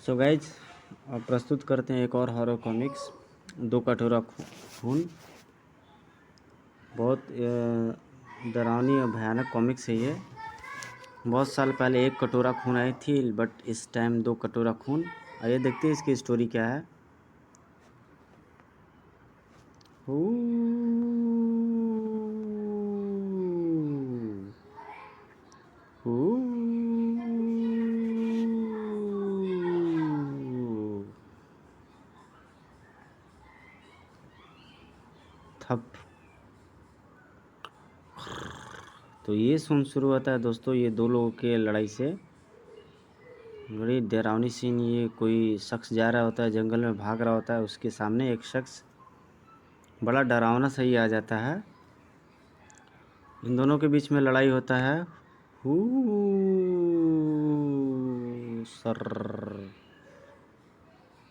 So guys प्रस्तुत करते हैं एक और हॉरर कॉमिक्स दो कटोरा खून। बहुत डरावनी और भयानक कॉमिक्स है ये। बहुत साल पहले एक कटोरा खून आई थी, बट इस टाइम दो कटोरा खून। आइए देखते हैं इसकी स्टोरी क्या है। थप। तो ये सुन शुरू होता है दोस्तों, ये दो लोगों के लड़ाई से। बड़ी डरावनी सीन। ये कोई शख्स जा रहा होता है, जंगल में भाग रहा होता है, उसके सामने एक शख्स बड़ा डरावना सही आ जाता है। इन दोनों के बीच में लड़ाई होता है। सर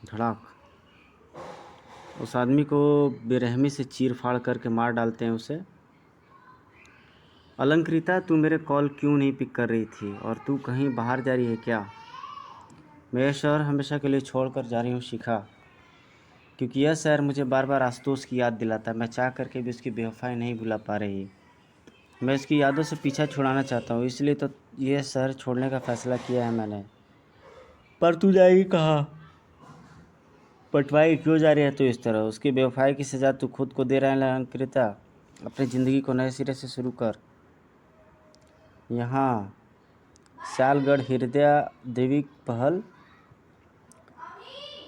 धड़ाक। उस आदमी को बेरहमी से चीर फाड़ करके मार डालते हैं उसे। अलंकृता, तू मेरे कॉल क्यों नहीं पिक कर रही थी? और तू कहीं बाहर जा रही है क्या? मैं यह शहर हमेशा के लिए छोड़कर जा रही हूँ शिखा, क्योंकि यह शहर मुझे बार बार आशुतोष की याद दिलाता है। मैं चाह करके भी उसकी बेवफाई नहीं भुला पा रही। मैं इसकी यादों से पीछा छुड़ाना चाहता हूँ, इसलिए तो यह शहर छोड़ने का फैसला किया है मैंने। पर तू जाएगी कहाँ? पटवाई क्यों जा रही है तू इस तरह? उसकी बेवफाई की सज़ा तू खुद को दे रहा है अलंकृता। अपनी ज़िंदगी को नए सिरे से शुरू कर। यहाँ सियालगढ़ हृदय देवी पहल।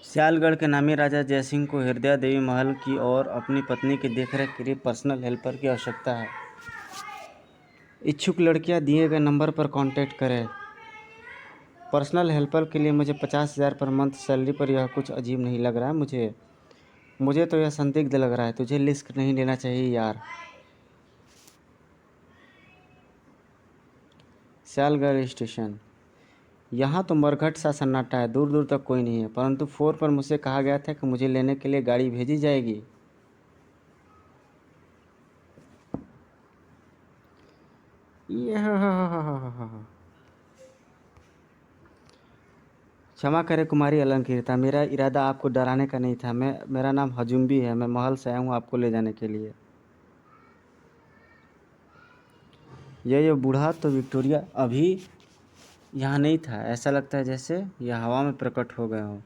सियालगढ़ के नामी राजा जयसिंह को हृदय देवी महल की और अपनी पत्नी की देखरेख के लिए पर्सनल हेल्पर की आवश्यकता है। इच्छुक लड़कियां दिए गए नंबर पर कांटेक्ट करें। पर्सनल हेल्पर के लिए मुझे 50,000 पर मंथ सैलरी पर यह कुछ अजीब नहीं लग रहा है मुझे तो यह संदिग्ध लग रहा है। तुझे रिस्क नहीं लेना चाहिए यार। सियालगढ़ स्टेशन। यहाँ तो मरघट सा सन्नाटा है, दूर दूर तक कोई नहीं है, परंतु 4 पर मुझसे कहा गया था कि मुझे लेने के लिए गाड़ी भेजी जाएगी। क्षमा करें कुमारी अलंकृता, मेरा इरादा आपको डराने का नहीं था। मेरा नाम हजुम्बी है। मैं महल से आया हूँ आपको ले जाने के लिए। ये बूढ़ा तो विक्टोरिया अभी यहाँ नहीं था। ऐसा लगता है जैसे यह हवा में प्रकट हो गए हो।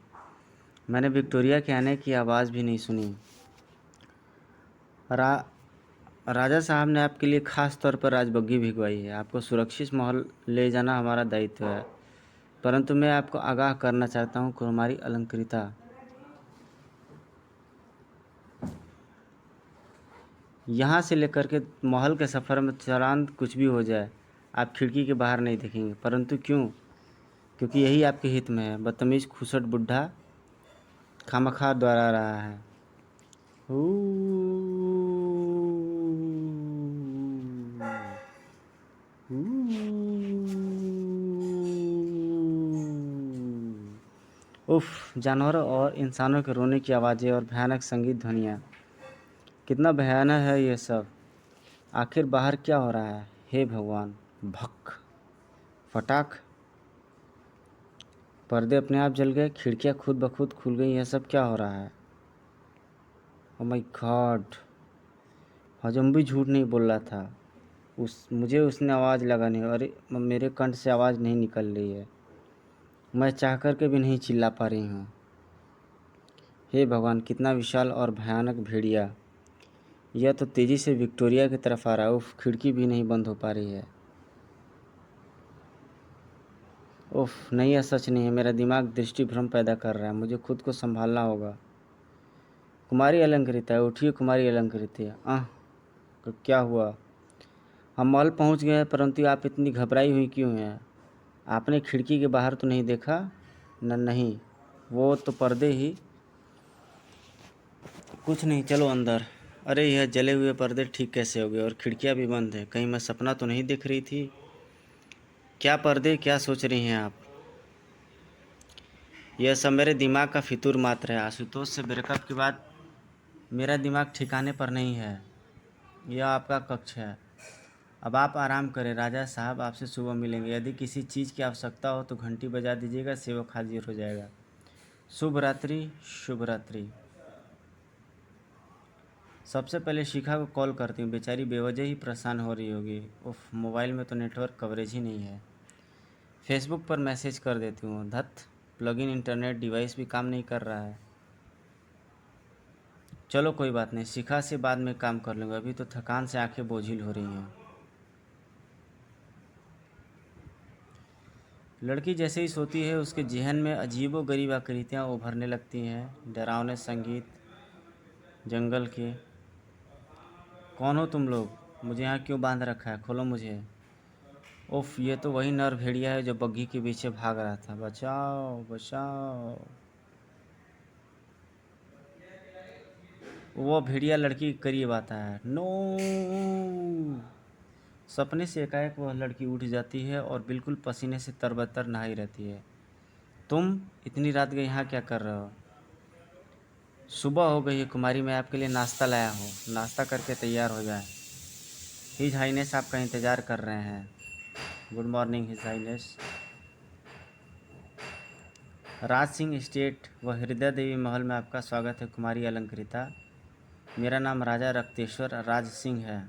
मैंने विक्टोरिया के आने की आवाज़ भी नहीं सुनी। राजा साहब ने आपके लिए ख़ास तौर पर राजबग्घी भिजवाई है। आपको सुरक्षित महल ले जाना हमारा दायित्व है, परंतु मैं आपको आगाह करना चाहता हूँ कुमारी अलंकृता, यहाँ से लेकर के महल के सफ़र में चांद कुछ भी हो जाए, आप खिड़की के बाहर नहीं देखेंगे। परंतु क्यों? क्योंकि यही आपके हित में है। बदतमीज़ खुसट बुढ़ा खामखा दोहरा रहा है। उफ, जानवरों और इंसानों के रोने की आवाज़ें और भयानक संगीत ध्वनियाँ। कितना भयानक है ये सब। आखिर बाहर क्या हो रहा है? हे भगवान। भक फटाक। पर्दे अपने आप जल गए, खिड़कियाँ खुद ब खुद खुल गई। यह सब क्या हो रहा है? Oh my God. हजम्बी झूठ नहीं बोल रहा था। मुझे उसने आवाज़ लगानी। अरे मेरे कंठ से आवाज़ नहीं निकल रही है। मैं चाह कर के भी नहीं चिल्ला पा रही हूँ। हे भगवान, कितना विशाल और भयानक भेड़िया। यह तो तेज़ी से विक्टोरिया की तरफ आ रहा है। उफ, खिड़की भी नहीं बंद हो पा रही है। उफ, नहीं, यह सच नहीं है। मेरा दिमाग दृष्टि भ्रम पैदा कर रहा है। मुझे खुद को संभालना होगा। कुमारी अलंकृता, उठिए कुमारी अलंकृता। तो क्या हुआ? हम महल पहुंच गए हैं, परंतु आप इतनी घबराई हुई क्यों हैं? आपने खिड़की के बाहर तो नहीं देखा? नहीं, वो तो पर्दे ही। कुछ नहीं, चलो अंदर। अरे यह जले हुए पर्दे ठीक कैसे हो गए? और खिड़कियां भी बंद हैं। कहीं मैं सपना तो नहीं देख रही थी? क्या पर्दे, क्या सोच रही हैं आप? यह सब मेरे दिमाग का फितूर मात्र है। आशुतोष से ब्रेकअप के बाद मेरा दिमाग ठिकाने पर नहीं है। यह आपका कक्ष है। अब आप आराम करें। राजा साहब आपसे सुबह मिलेंगे। यदि किसी चीज़ की आवश्यकता हो तो घंटी बजा दीजिएगा, सेवक हाजिर हो जाएगा। शुभ रात्रि। शुभ रात्रि। सबसे पहले शिखा को कॉल करती हूँ, बेचारी बेवजह ही परेशान हो रही होगी। उफ, मोबाइल में तो नेटवर्क कवरेज ही नहीं है। फेसबुक पर मैसेज कर देती हूँ। धत, प्लगइन इंटरनेट डिवाइस भी काम नहीं कर रहा है। चलो कोई बात नहीं, शिखा से बाद में काम कर लूँगा, अभी तो थकान से आंखें बोझिल हो रही हैं। लड़की जैसे ही सोती है उसके जहन में अजीबोगरीब आकृतियाँ उभरने लगती हैं, डरावने संगीत जंगल के। कौन हो तुम लोग? मुझे यहाँ क्यों बांध रखा है? खोलो मुझे। उफ, ये तो वही नर भेड़िया है जो बग्घी के पीछे भाग रहा था। बचाओ बचाओ। वो भेड़िया लड़की के करीब आता है। नो। सपने से एकाएक वह लड़की उठ जाती है और बिल्कुल पसीने से तरबतर नहाई रहती है। तुम इतनी रात गए यहाँ क्या कर रहे हो? सुबह हो गई है कुमारी, मैं आपके लिए नाश्ता लाया हूँ, नाश्ता करके तैयार हो जाए। हिज हाइनेस आपका इंतज़ार कर रहे हैं। Good morning His Highness. Raj Singh state व हृदय देवी महल में आपका स्वागत है कुमारी अलंकृता। मेरा नाम राजा रक्तेश्वर राज सिंह है।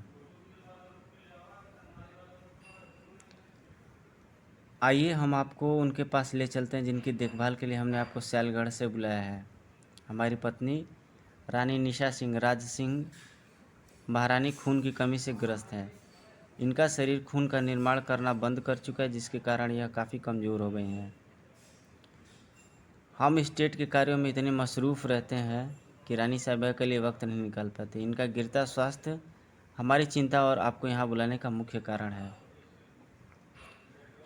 आइए हम आपको उनके पास ले चलते हैं जिनकी देखभाल के लिए हमने आपको सयालगढ़ से बुलाया है। हमारी पत्नी रानी निशा सिंह राज सिंह महारानी खून की कमी से ग्रस्त हैं। इनका शरीर खून का निर्माण करना बंद कर चुका है, जिसके कारण यह काफ़ी कमज़ोर हो गई हैं। हम स्टेट के कार्यों में इतने मसरूफ़ रहते हैं कि रानी साहिबा के लिए वक्त नहीं निकाल पाते। इनका गिरता स्वास्थ्य हमारी चिंता और आपको यहाँ बुलाने का मुख्य कारण है।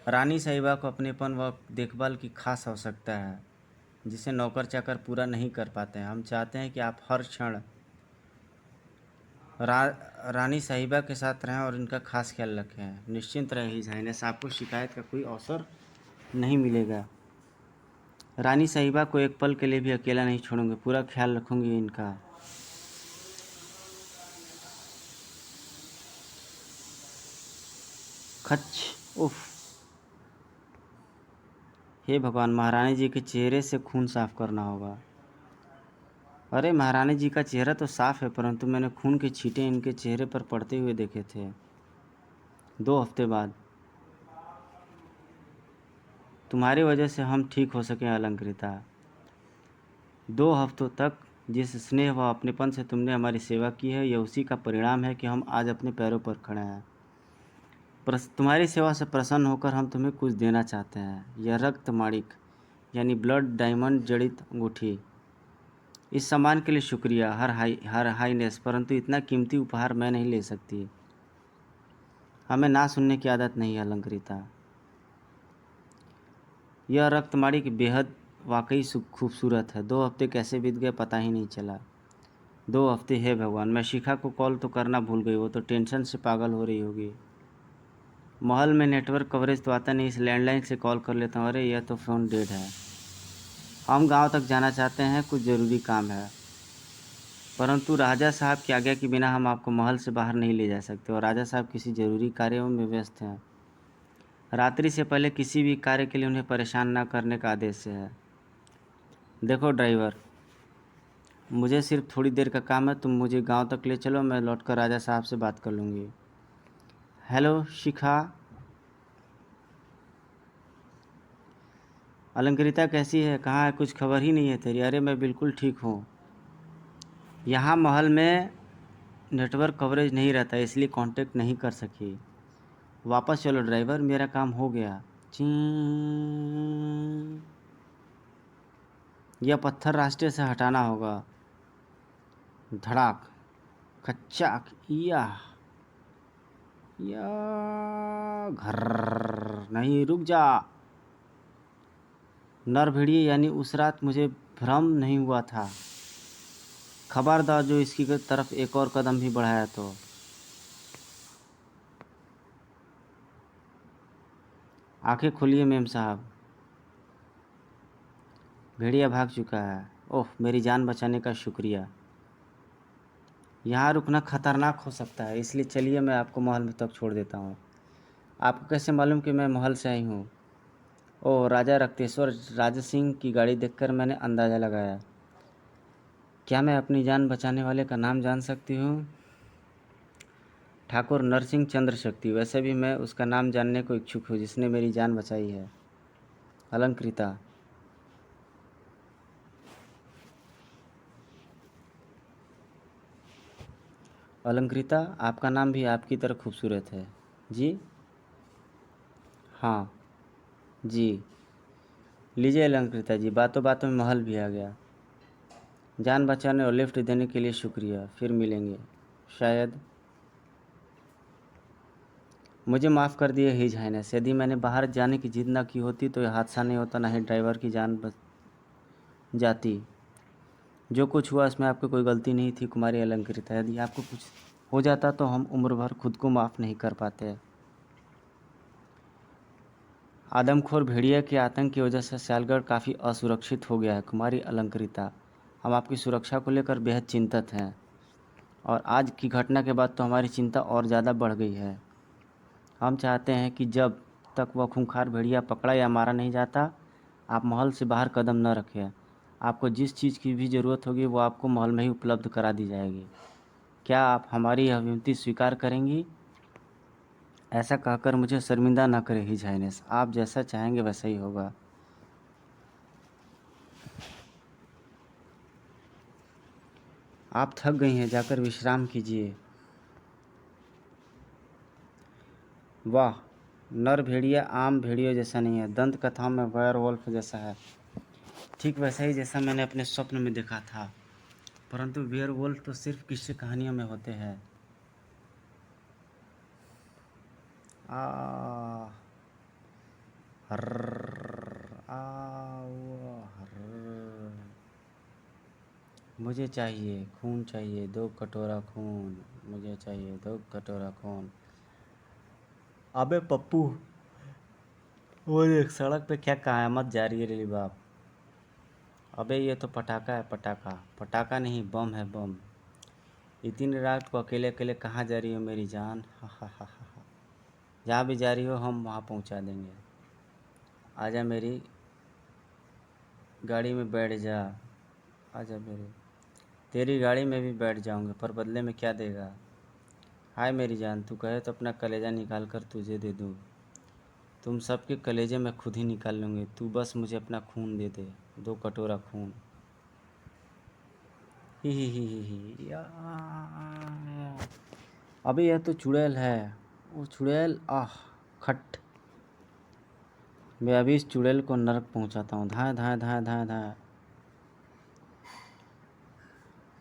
रानी साहिबा को अपनेपन व देखभाल की खास आवश्यकता है, जिसे नौकर चाकर पूरा नहीं कर पाते हैं। हम चाहते हैं कि आप हर क्षण रानी साहिबा के साथ रहें और इनका खास ख्याल रखें। निश्चिंत रहें हिज हाइनेस, आपको शिकायत का कोई अवसर नहीं मिलेगा। रानी साहिबा को एक पल के लिए भी अकेला नहीं छोड़ूंगी, पूरा ख्याल रखूंगी इनका। खच। उफ। हे भगवान, महारानी जी के चेहरे से खून साफ करना होगा। अरे महारानी जी का चेहरा तो साफ है, परंतु मैंने खून के छींटे इनके चेहरे पर पड़ते हुए देखे थे 2 हफ्ते बाद। तुम्हारी वजह से हम ठीक हो सके अलंकृता। 2 हफ्तों तक जिस स्नेह व अपनेपन से तुमने हमारी सेवा की है, यह उसी का परिणाम है कि हम आज अपने पैरों पर खड़े हैं। तुम्हारी सेवा से प्रसन्न होकर हम तुम्हें कुछ देना चाहते हैं। यह रक्त माणिक यानी ब्लड डायमंड जड़ित अंगूठी। इस सम्मान के लिए शुक्रिया हर हाईनेस, परंतु इतना कीमती उपहार मैं नहीं ले सकती। हमें ना सुनने की आदत नहीं है अलंकृता। यह रक्तमाणिक बेहद वाकई खूबसूरत है। 2 हफ्ते कैसे बीत गए पता ही नहीं चला। 2 हफ्ते है भगवान। मैं शिखा को कॉल तो करना भूल गई, वो तो टेंशन से पागल हो रही होगी। महल में नेटवर्क कवरेज तो आता नहीं, इस लैंडलाइन से कॉल कर लेता हूँ। अरे यह तो फ़ोन डेड है। हम गांव तक जाना चाहते हैं, कुछ ज़रूरी काम है, परंतु राजा साहब की आज्ञा के बिना हम आपको महल से बाहर नहीं ले जा सकते और राजा साहब किसी ज़रूरी कार्यों में व्यस्त हैं। रात्रि से पहले किसी भी कार्य के लिए उन्हें परेशान न करने का आदेश है। देखो ड्राइवर, मुझे सिर्फ थोड़ी देर का काम है, तुम मुझे गांव तक ले चलो, मैं लौटकर राजा साहब से बात कर लूँगी। हेलो शिखा। अलंकृता कैसी है? कहाँ है? कुछ खबर ही नहीं है तेरी। अरे मैं बिल्कुल ठीक हूँ। यहाँ महल में नेटवर्क कवरेज नहीं रहता, इसलिए कांटेक्ट नहीं कर सकी। वापस चलो ड्राइवर, मेरा काम हो गया। ची। यह पत्थर रास्ते से हटाना होगा। धड़ाक। खच्चाक। या घर नहीं, रुक जा। नर भेड़िए यानी उस रात मुझे भ्रम नहीं हुआ था। खबरदार जो इसकी तरफ एक और कदम भी बढ़ाया तो। आंखें खोलिए मेम साहब। भेड़िया भाग चुका है। ओह, मेरी जान बचाने का शुक्रिया। यहाँ रुकना खतरनाक हो सकता है, इसलिए चलिए मैं आपको महल में तक छोड़ देता हूँ। आपको कैसे मालूम कि मैं महल से आई हूँ? ओह, राजा रक्तेश्वर राज सिंह की गाड़ी देखकर मैंने अंदाज़ा लगाया। क्या मैं अपनी जान बचाने वाले का नाम जान सकती हूँ? ठाकुर नरसिंह चंद्र शक्ति। वैसे भी मैं उसका नाम जानने को इच्छुक हूँ जिसने मेरी जान बचाई है। अलंकृता। अलंकृता, आपका नाम भी आपकी तरह खूबसूरत है। जी हाँ। जी लीजिए अलंकृता जी, बातों बातों में महल भी आ गया। जान बचाने और लिफ्ट देने के लिए शुक्रिया, फिर मिलेंगे शायद। मुझे माफ़ कर दिए हिज हाइनेस, यदि मैंने बाहर जाने की जिद न की होती तो यह हादसा नहीं होता, न ही ड्राइवर की जान बच जाती। जो कुछ हुआ उसमें आपकी कोई गलती नहीं थी कुमारी अलंकृता। यदि आपको कुछ हो जाता तो हम उम्र भर खुद को माफ़ नहीं कर पाते। आदमखोर भेड़िया के आतंक की वजह से सियालगढ़ काफ़ी असुरक्षित हो गया है कुमारी अलंकृता। हम आपकी सुरक्षा को लेकर बेहद चिंतित हैं और आज की घटना के बाद तो हमारी चिंता और ज़्यादा बढ़ गई है। हम चाहते हैं कि जब तक वह खूंखार भेड़िया पकड़ा या मारा नहीं जाता, आप महल से बाहर कदम न रखें। आपको जिस चीज़ की भी ज़रूरत होगी वो आपको महल में ही उपलब्ध करा दी जाएगी। क्या आप हमारी यह विनती स्वीकार करेंगी? ऐसा कहकर मुझे शर्मिंदा न करें हिज हाइनेस, आप जैसा चाहेंगे वैसा ही होगा। आप थक गई हैं, जाकर विश्राम कीजिए। वाह, नर भेड़िया आम भेड़ियों जैसा नहीं है, दंत कथाओं में वेयरवुल्फ जैसा है। ठीक वैसा ही जैसा मैंने अपने स्वप्न में देखा था, परंतु वेयरवुल्फ तो सिर्फ किस्से कहानियों में होते हैं। आ हर्र, हर्र। मुझे चाहिए खून, चाहिए 2 कटोरा खून, मुझे चाहिए 2 कटोरा खून। अबे पप्पू, वो एक सड़क पे क्या क़यामत जारी है रे बाप। अबे ये तो पटाखा है, पटाखा। पटाखा नहीं, बम है, बम। इतनी रात को अकेले अकेले कहाँ जा रही हो मेरी जान? हा हा हा हा हा। जहाँ भी जा रही हो हम वहाँ पहुँचा देंगे। आजा मेरी गाड़ी में बैठ जा। आजा मेरी, तेरी गाड़ी में भी बैठ जाऊँगे, पर बदले में क्या देगा? हाय मेरी जान, तू कहे तो अपना कलेजा निकाल कर तुझे दे दूँ। तुम सबके कलेजे मैं खुद ही निकाल लूँगी, तू बस मुझे अपना खून दे दे, 2 कटोरा खून। ही या। अबे यह तो चुड़ैल है। वो चुड़ैल, आह खट। मैं अभी इस चुड़ैल को नरक पहुंचाता हूँ। धाए धाए धाए धाए धाए।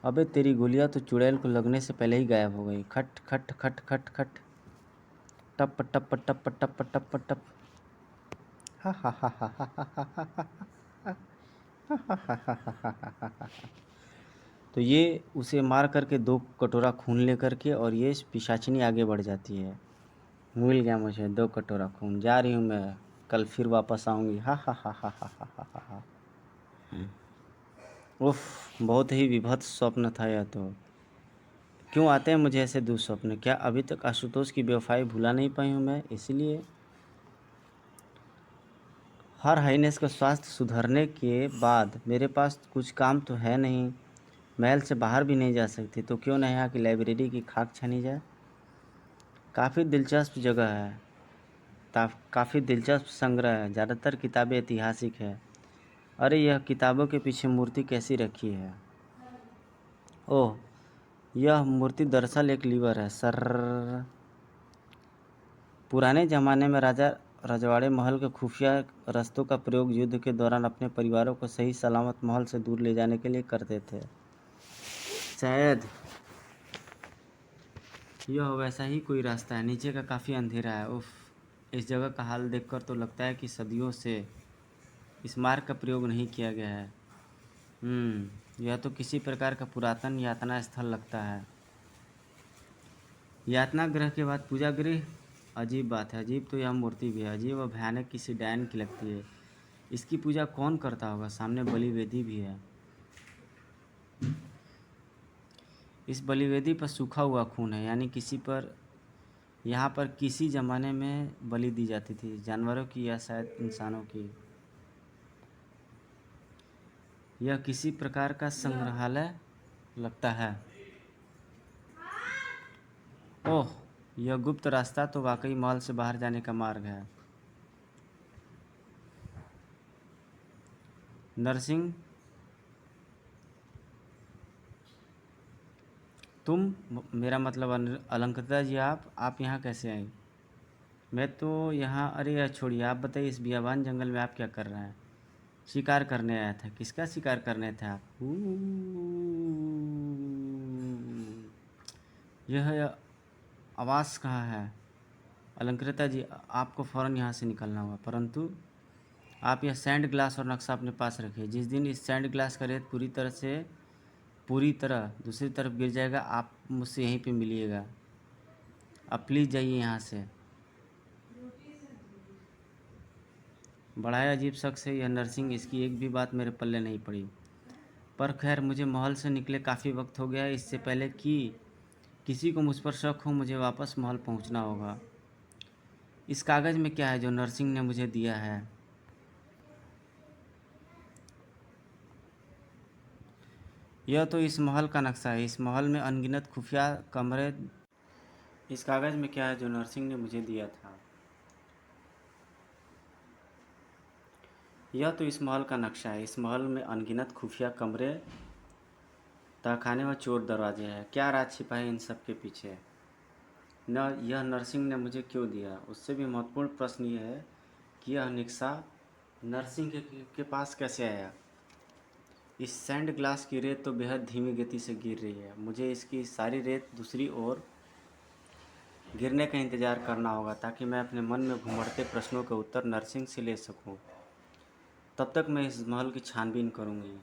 अबे तेरी गोलियां तो चुड़ैल को लगने से पहले ही गायब हो गई। खट खट खट खट खट। टप टप टप टप टप टप। हा हा हा हा हा हा हा हा हा हा हा हा हा हा। तो ये उसे मार करके 2 कटोरा खून ले करके और ये पिशाचिनी आगे बढ़ जाती है। मिल गया मुझे 2 कटोरा खून, जा रही हूँ मैं, कल फिर वापस आऊँगी। हा हा हा हा हा हा हा हा हा। उफ, बहुत ही विभत्स स्वप्न था यह तो। क्यों आते हैं मुझे ऐसे दुःस्वप्न? क्या अभी तक आशुतोष की बेवफाई भुला नहीं पाई हूँ मैं, इसलिए? हर हाइनेस का स्वास्थ्य सुधरने के बाद मेरे पास कुछ काम तो है नहीं, महल से बाहर भी नहीं जा सकती, तो क्यों न यहाँ की लाइब्रेरी की खाक छानी जाए। काफ़ी दिलचस्प जगह है, काफ़ी दिलचस्प संग्रह है, ज़्यादातर किताबें ऐतिहासिक है। अरे यह किताबों के पीछे मूर्ति कैसी रखी है? ओह, यह मूर्ति दरअसल एक लीवर है सर। पुराने ज़माने में राजा रजवाड़े महल के खुफिया रास्तों का प्रयोग युद्ध के दौरान अपने परिवारों को सही सलामत महल से दूर ले जाने के लिए करते थे। शायद यह वैसा ही कोई रास्ता है। नीचे का काफ़ी अंधेरा है। उफ, इस जगह का हाल देखकर तो लगता है कि सदियों से इस मार्ग का प्रयोग नहीं किया गया है। यह तो किसी प्रकार का पुरातन यातना स्थल लगता है। यातना गृह के बाद पूजा गृह, अजीब बात है। अजीब तो यह मूर्ति भी है, अजीब और भयानक किसी डायन की लगती है। इसकी पूजा कौन करता होगा? सामने बलि वेदी भी है। इस बलि वेदी पर सूखा हुआ खून है, यानी किसी पर यहाँ पर किसी ज़माने में बलि दी जाती थी, जानवरों की या शायद इंसानों की। यह किसी प्रकार का संग्रहालय लगता है। ओह, यह गुप्त रास्ता तो वाकई महल से बाहर जाने का मार्ग है। नरसिंह, तुम, मेरा मतलब अलंकृता जी, आप यहाँ कैसे आई? मैं तो यहाँ, अरे यार छोड़िए, आप बताइए, इस बियाबान जंगल में आप क्या कर रहे हैं? शिकार करने आया था। किसका शिकार करने थे आप? यह आवाज़ कहाँ है? अलंकृता जी, आपको फ़ौरन यहाँ से निकलना होगा, परंतु आप यह सैंड ग्लास और नक्शा अपने पास रखिए। जिस दिन इस सैंड ग्लास का रेत पूरी तरह दूसरी तरफ गिर जाएगा, आप मुझसे यहीं पे मिलिएगा। अब प्लीज़ जाइए यहाँ से। बड़ा ही अजीब शख्स है यह नरसिंह, इसकी एक भी बात मेरे पल्ले नहीं पड़ी। पर खैर, मुझे महल से निकले काफ़ी वक्त हो गया है। इससे पहले कि किसी को मुझ पर शक हो, मुझे वापस महल पहुंचना होगा। इस कागज़ में क्या है जो नरसिंह ने मुझे दिया है? यह तो इस महल का नक्शा है। इस महल में अनगिनत खुफिया कमरे। इस कागज़ में क्या है जो नरसिंह ने मुझे दिया था? यह तो इस महल का नक्शा है। इस महल में अनगिनत खुफिया कमरे, तहखाने व चोर दरवाजे हैं। क्या राज छिपा है इन सब के पीछे? न यह नरसिंह ने मुझे क्यों दिया? उससे भी महत्वपूर्ण प्रश्न यह है कि यह नक्शा नरसिंह के पास कैसे आया? इस सैंड ग्लास की रेत तो बेहद धीमी गति से गिर रही है। मुझे इसकी सारी रेत दूसरी ओर गिरने का इंतज़ार करना होगा, ताकि मैं अपने मन में घुमड़ते प्रश्नों के उत्तर नरसिंह से ले सकूं। तब तक मैं इस महल की छानबीन करूंगी।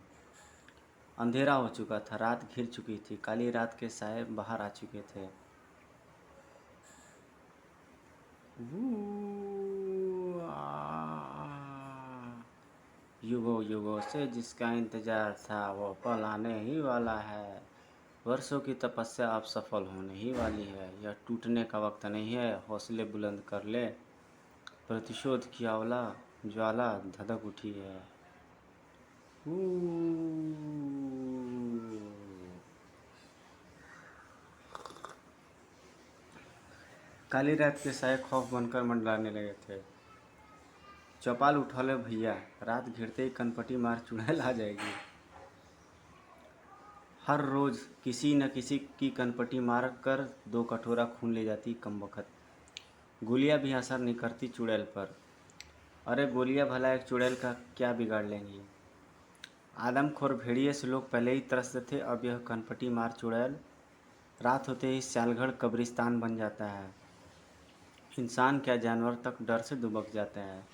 अंधेरा हो चुका था, रात घिर चुकी थी, काली रात के साए बाहर आ चुके थे। युगों युगों से जिसका इंतजार था, वो पल आने ही वाला है। वर्षों की तपस्या अब सफल होने ही वाली है। यह टूटने का वक्त नहीं है। हौसले बुलंद कर ले, प्रतिशोध की आंवला ज्वाला धधक उठी है। काली रात के साए खौफ बनकर मंडराने लगे थे। चौपाल उठा लो भैया, रात घिरते ही कनपटी मार चुड़ैल आ जाएगी। हर रोज़ किसी न किसी की कनपटी मार कर 2 कटोरा खून ले जाती कमबख्त। गोलियां भी असर नहीं करती चुड़ैल पर। अरे गोलियां भला एक चुड़ैल का क्या बिगाड़ लेंगी? आदमखोर भेड़िए से लोग पहले ही त्रस्त थे, अब यह कनपटी मार चुड़ैल रात होते ही स्यालगढ़ कब्रिस्तान बन जाता है। इंसान क्या, जानवर तक डर से दुबक जाते हैं।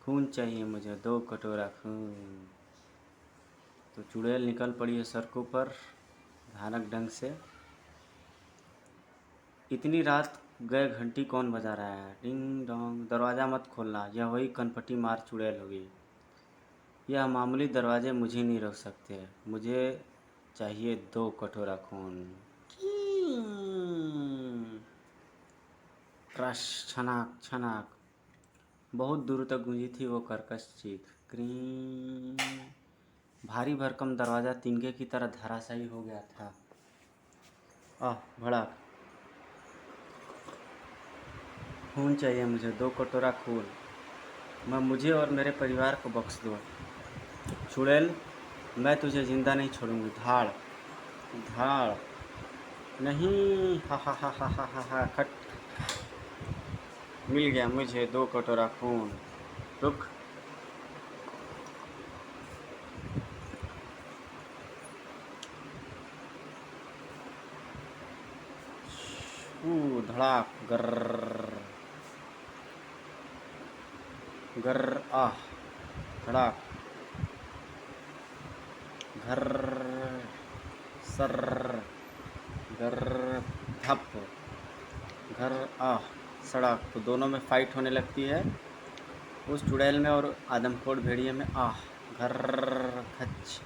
खून चाहिए मुझे, 2 कटोरा खून। तो चुड़ैल निकल पड़ी है सड़कों पर भयानक ढंग से। इतनी रात गए घंटी कौन बजा रहा है? Ding dong. दरवाज़ा मत खोलना, यह वही कनपटी मार चुड़ैल होगी। यह मामूली दरवाजे मुझे नहीं रोक सकते। मुझे चाहिए 2 कटोरा खून। ट्रश, छनाक छनाक। बहुत दूर तक गूंजी थी वो कर्कश चीख। क्रीं। भारी भरकम दरवाज़ा तिनके की तरह धराशायी हो गया था। आह, भड़क। खून चाहिए मुझे, 2 कटोरा खून। मुझे और मेरे परिवार को बख्श दो। चुड़ैल, मैं तुझे जिंदा नहीं छोड़ूंगी। धाड़ धाड़। नहीं, हा हा हा हा हा हा हा। खट। मिल गया मुझे 2 कटोरा खून। रुक। धड़ाक। गर्र गर्र। आह। धड़ाक। घर। सर। घर। धप। घर। आह। सड़क। तो दोनों में फाइट होने लगती है, उस चुड़ैल में और आदमखोर भेड़िए में। आह। घर। खच।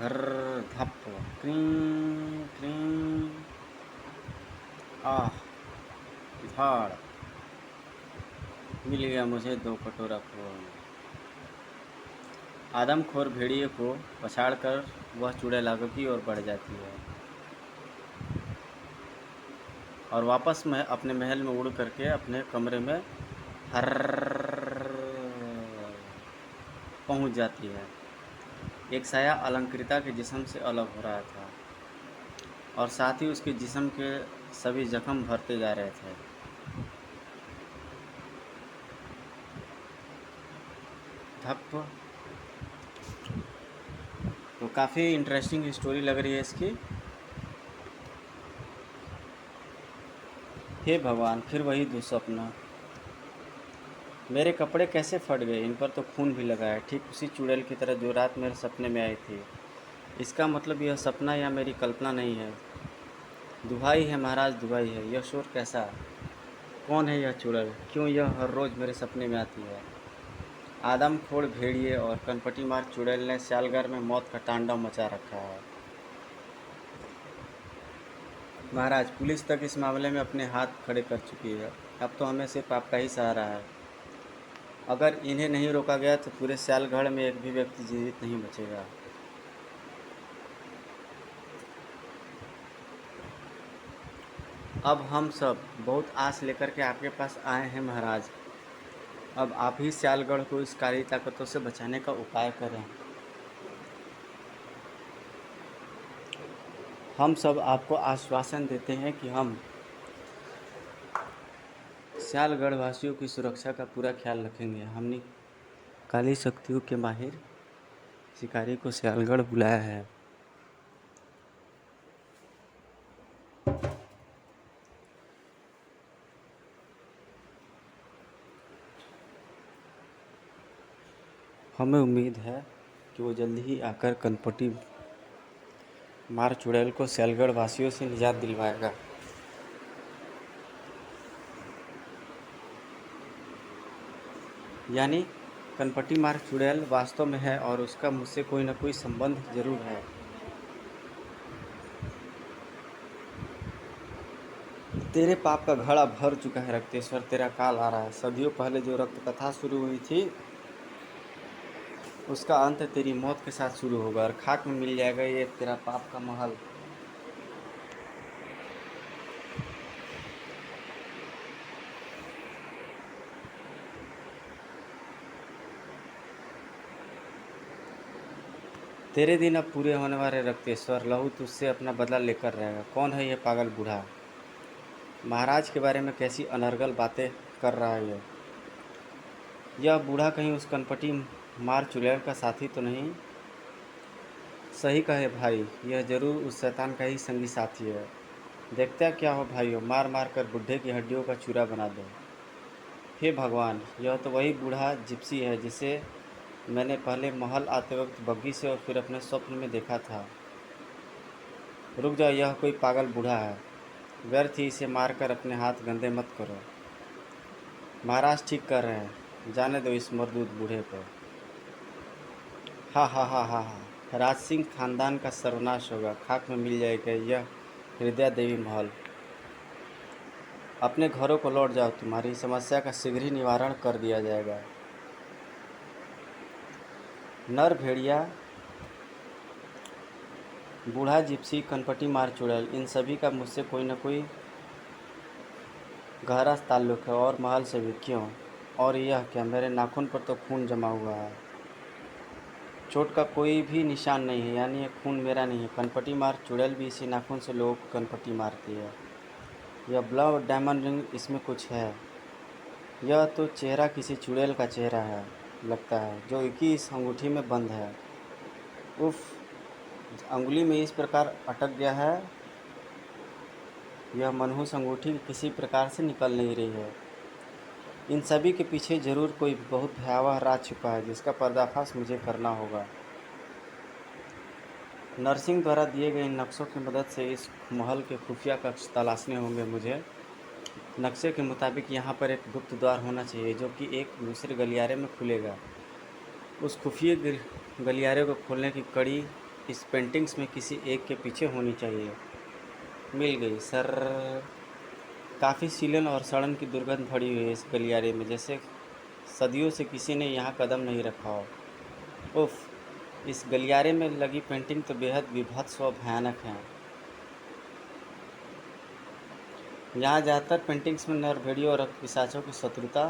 घर। धप। क्रीं क्रीं। आह, धाड़। मिल गया मुझे 2 कटोरा खून। आदमखोर भेड़िए को पछाड़कर वह चुड़ैल आगे की ओर बढ़ जाती है और वापस में अपने महल में उड़ करके अपने कमरे में हर पहुंच जाती है। एक साया अलंकृता के जिस्म से अलग हो रहा था और साथ ही उसके जिस्म के सभी जख्म भरते जा रहे थे। धप। तो काफ़ी इंटरेस्टिंग स्टोरी लग रही है इसकी। हे भगवान, फिर वही दुस्वप्न। मेरे कपड़े कैसे फट गए, इन पर तो खून भी लगा है, ठीक उसी चुड़ैल की तरह जो रात मेरे सपने में आई थी। इसका मतलब यह सपना या मेरी कल्पना नहीं है। दुहाई है महाराज, दुहाई है। यह शोर कैसा? कौन है यह चुड़ैल? क्यों यह हर रोज़ मेरे सपने में आती है? आदमखोर भेड़िए और कनपटी मार चुड़ैल ने श्यालगर में मौत का तांडव मचा रखा है। महाराज, पुलिस तक इस मामले में अपने हाथ खड़े कर चुकी है। अब तो हमें सिर्फ आपका ही सहारा है। अगर इन्हें नहीं रोका गया तो पूरे श्यालगढ़ में एक भी व्यक्ति जीवित नहीं बचेगा। अब हम सब बहुत आस लेकर के आपके पास आए हैं महाराज। अब आप ही श्यालगढ़ को इस काली ताकतों से बचाने का उपाय करें। हम सब आपको आश्वासन देते हैं कि हम श्यालगढ़ वासियों की सुरक्षा का पूरा ख्याल रखेंगे। हमने काली शक्तियों के माहिर शिकारी को श्यालगढ़ बुलाया है। हमें उम्मीद है कि वो जल्दी ही आकर कनपटी मार चुड़ैल को श्यालगढ़ वासियों से निजात दिलवाएगा। यानी कनपटी मार चुड़ैल वास्तव में है और उसका मुझसे कोई ना कोई संबंध जरूर है। तेरे पाप का घड़ा भर चुका है रक्तेश्वर, तेरा काल आ रहा है। सदियों पहले जो रक्त कथा शुरू हुई थी उसका अंत तेरी मौत के साथ शुरू होगा और खाक में मिल जाएगा ये तेरा पाप का महल। तेरे दिन अब पूरे होने वाले रक्तेश्वर, लहू तुझसे अपना बदला लेकर रहेगा। कौन है ये पागल बूढ़ा? महाराज के बारे में कैसी अनर्गल बातें कर रहा है यह बूढ़ा कहीं उस कनपटी मार चुड़ैल का साथी तो नहीं? सही कहे भाई, यह जरूर उस शैतान का ही संगी साथी है। देखते हैं क्या हो भाइयों, मार मार कर बुढ़े की हड्डियों का चूरा बना दो। हे भगवान, यह तो वही बूढ़ा जिप्सी है जिसे मैंने पहले महल आते वक्त बग्घी से और फिर अपने स्वप्न में देखा था। रुक जाओ, यह कोई पागल बूढ़ा है। व्यर्थ ही इसे मारकर अपने हाथ गंदे मत करो। महाराज ठीक कर रहे हैं, जाने दो इस मरदूद बूढ़े को। हा हा हा हा हा। राज सिंह खानदान का सर्वनाश होगा, खाक में मिल जाएगा यह हृदय देवी महल। अपने घरों को लौट जाओ, तुम्हारी समस्या का शीघ्र ही निवारण कर दिया जाएगा। नर भेड़िया, बूढ़ा जिप्सी, कनपटी मार चुड़ैल, इन सभी का मुझसे कोई न कोई गहरा ताल्लुक है और महल से भी। क्यों? और यह क्या, मेरे नाखून पर तो खून जमा हुआ है। चोट का कोई भी निशान नहीं है, यानी यह खून मेरा नहीं है। कनपटी मार चुड़ैल भी इसी नाखून से लोगों को कनपटी मारती है। यह ब्लड डायमंड रिंग, इसमें कुछ है। यह तो चेहरा किसी चुड़ैल का चेहरा है लगता है, जो एक ही इस अंगूठी में बंद है। उफ, अंगुली में इस प्रकार अटक गया है। यह मनहूस अंगूठी किसी प्रकार से निकल नहीं रही है। इन सभी के पीछे जरूर कोई बहुत भयावह राज छुपा है जिसका पर्दाफाश मुझे करना होगा। नरसिंह द्वारा दिए गए इन नक्शों की मदद से इस महल के खुफिया कक्ष तलाशने होंगे मुझे। नक्शे के मुताबिक यहाँ पर एक गुप्त द्वार होना चाहिए जो कि एक दूसरे गलियारे में खुलेगा। उस खुफिया गलियारे को खोलने की कड़ी इस पेंटिंग्स में किसी एक के पीछे होनी चाहिए। मिल गई सर। काफ़ी सीलन और सड़न की दुर्गंध भरी हुई है इस गलियारे में, जैसे सदियों से किसी ने यहाँ कदम नहीं रखा हो। उफ, इस गलियारे में लगी पेंटिंग तो बेहद विभत्स और भयानक हैं। यहाँ ज़्यादातर पेंटिंग्स में नरभेड़ियों और पिशाचों की शत्रुता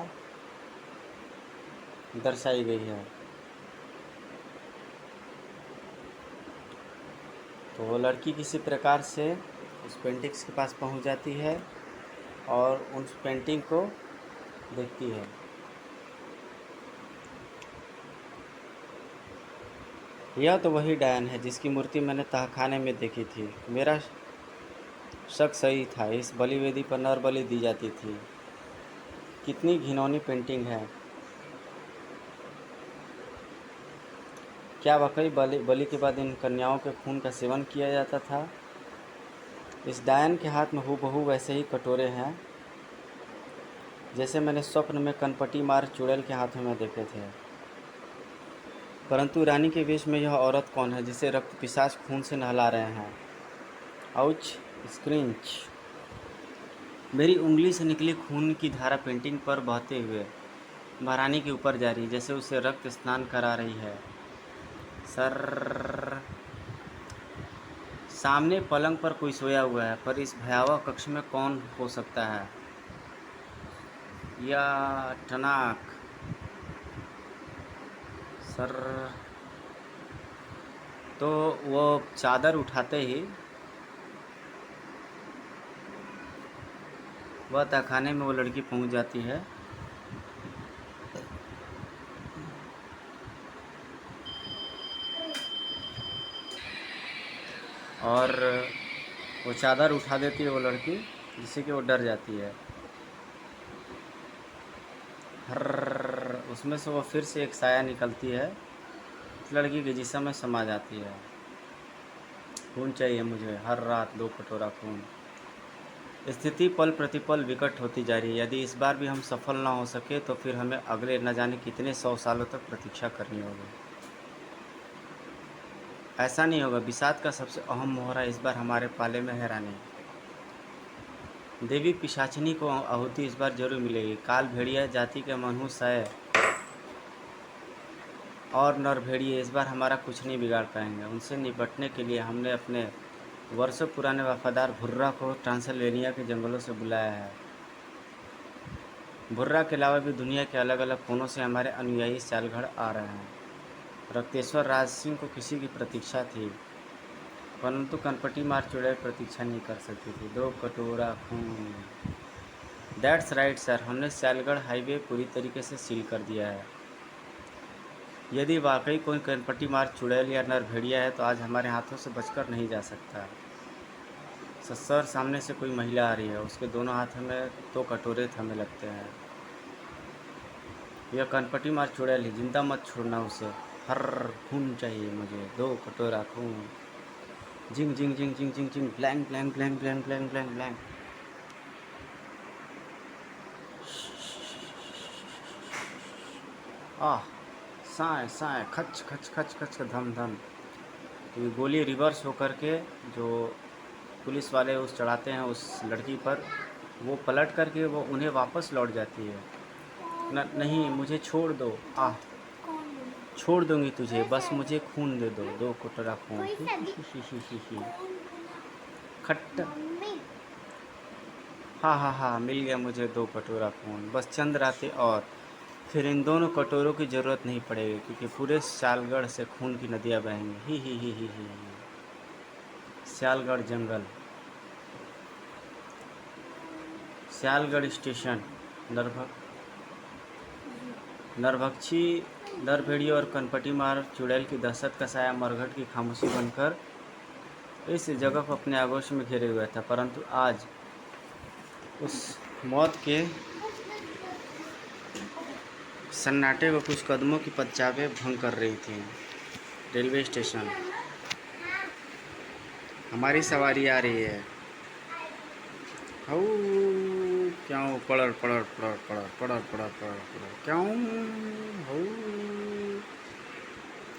दर्शाई गई है। तो वो लड़की किसी प्रकार से उस पेंटिंग्स के पास पहुंच जाती है और उस पेंटिंग को देखती है। यह तो वही डायन है जिसकी मूर्ति मैंने तहखाने में देखी थी। मेरा शक सही था, इस बलिवेदी पर नर बलि दी जाती थी। कितनी घिनौनी पेंटिंग है। क्या वाकई बलि के बाद इन कन्याओं के खून का सेवन किया जाता था? इस डायन के हाथ में हूबहू वैसे ही कटोरे हैं जैसे मैंने स्वप्न में कनपटी मार चुड़ैल के हाथों में देखे थे। परंतु रानी के वेश में यह औरत कौन है जिसे रक्त पिशाच खून से नहला रहे हैं? आउच, स्क्रिंच। मेरी उंगली से निकली खून की धारा पेंटिंग पर बहते हुए महारानी के ऊपर जा रही, जैसे उसे रक्त स्नान करा रही है। सर, सामने पलंग पर कोई सोया हुआ है, पर इस भयावह कक्ष में कौन हो सकता है? या टनाक। सर, तो वो चादर उठाते ही वह तहखाने में वो लड़की पहुंच जाती है और वो चादर उठा देती है वो लड़की, जिससे कि वो डर जाती है। हर उसमें से वो फिर से एक साया निकलती है, उस लड़की के जिस्म में समा जाती है। खून चाहिए मुझे, हर रात 2 कटोरा खून। स्थिति पल प्रतिपल विकट होती जा रही है। यदि इस बार भी हम सफल ना हो सके तो फिर हमें अगले न जाने कितने 100 सालों तक प्रतीक्षा करनी होगी। ऐसा नहीं होगा। विषाद का सबसे अहम मोहरा इस बार हमारे पाले में है रानी। देवी पिशाचिनी को आहुति इस बार जरूर मिलेगी। काल भेड़िया जाति के मनहूस है और नर भेड़िए इस बार हमारा कुछ नहीं बिगाड़ पाएंगे। उनसे निपटने के लिए हमने अपने वर्षों पुराने वफादार भुर्रा को ट्रांसिल्वेनिया के जंगलों से बुलाया है। भुर्रा के अलावा भी दुनिया के अलग अलग कोनों से हमारे अनुयायी सियालगढ़ आ रहे हैं। रक्तेश्वर राज सिंह को किसी की प्रतीक्षा थी, परंतु कनपटी मार चुड़ैल प्रतीक्षा नहीं कर सकती थी। 2 कटोरा खून। दैट्स राइट सर, हमने सियालगढ़ हाईवे पूरी तरीके से सील कर दिया है। यदि वाकई कोई कनपटी मार चुड़ैल या नर भेड़िया है तो आज हमारे हाथों से बचकर नहीं जा सकता। सर, सामने से कोई महिला आ रही है, उसके दोनों हाथों में 2 कटोरे थमे लगते हैं। यह कनपटी मार चुड़ैल है, जिंदा मत छोड़ना उसे। हर खून चाहिए मुझे, 2 कटोरा खून। जिंग जिंग जिंग जिंग जिंग जिंग, ब्लैंक ब्लैंक ब्लैंक ब्लैंक ब्लैंक ब्लैंक ब्लैंक। आह, साए साए, खच खच खच खच, धम धम। तो ये गोली रिवर्स होकर के जो पुलिस वाले उस चढ़ाते हैं उस लड़की पर, वो पलट करके वो उन्हें वापस लौट जाती है। नहीं, मुझे छोड़ दो। आह, छोड़ दूंगी तुझे, बस मुझे खून दे दो, 2 कटोरा खून। खट्टा। हाँ हाँ हाँ, मिल गया मुझे 2 कटोरा खून। बस चंद रातें और फिर इन दोनों कटोरों की ज़रूरत नहीं पड़ेगी, क्योंकि पूरे सियालगढ़ से खून की नदियाँ बहेंगी। ही। सियालगढ़ जंगल, सियालगढ़ स्टेशन। नरभक्षी नरभेड़ियों और कनपटी मार चुड़ैल की दहशत का साया मरघट की खामोशी बनकर इस जगह को अपने आगोश में घेरे हुआ था। परंतु आज उस मौत के सन्नाटे को कुछ कदमों की पदचापें भंग कर रही थी। Railway station. हमारी सवारी आ रही है। क्यों पड़र पड़र पड़र पड़र पड़र पड़र पड़र, क्यों हो।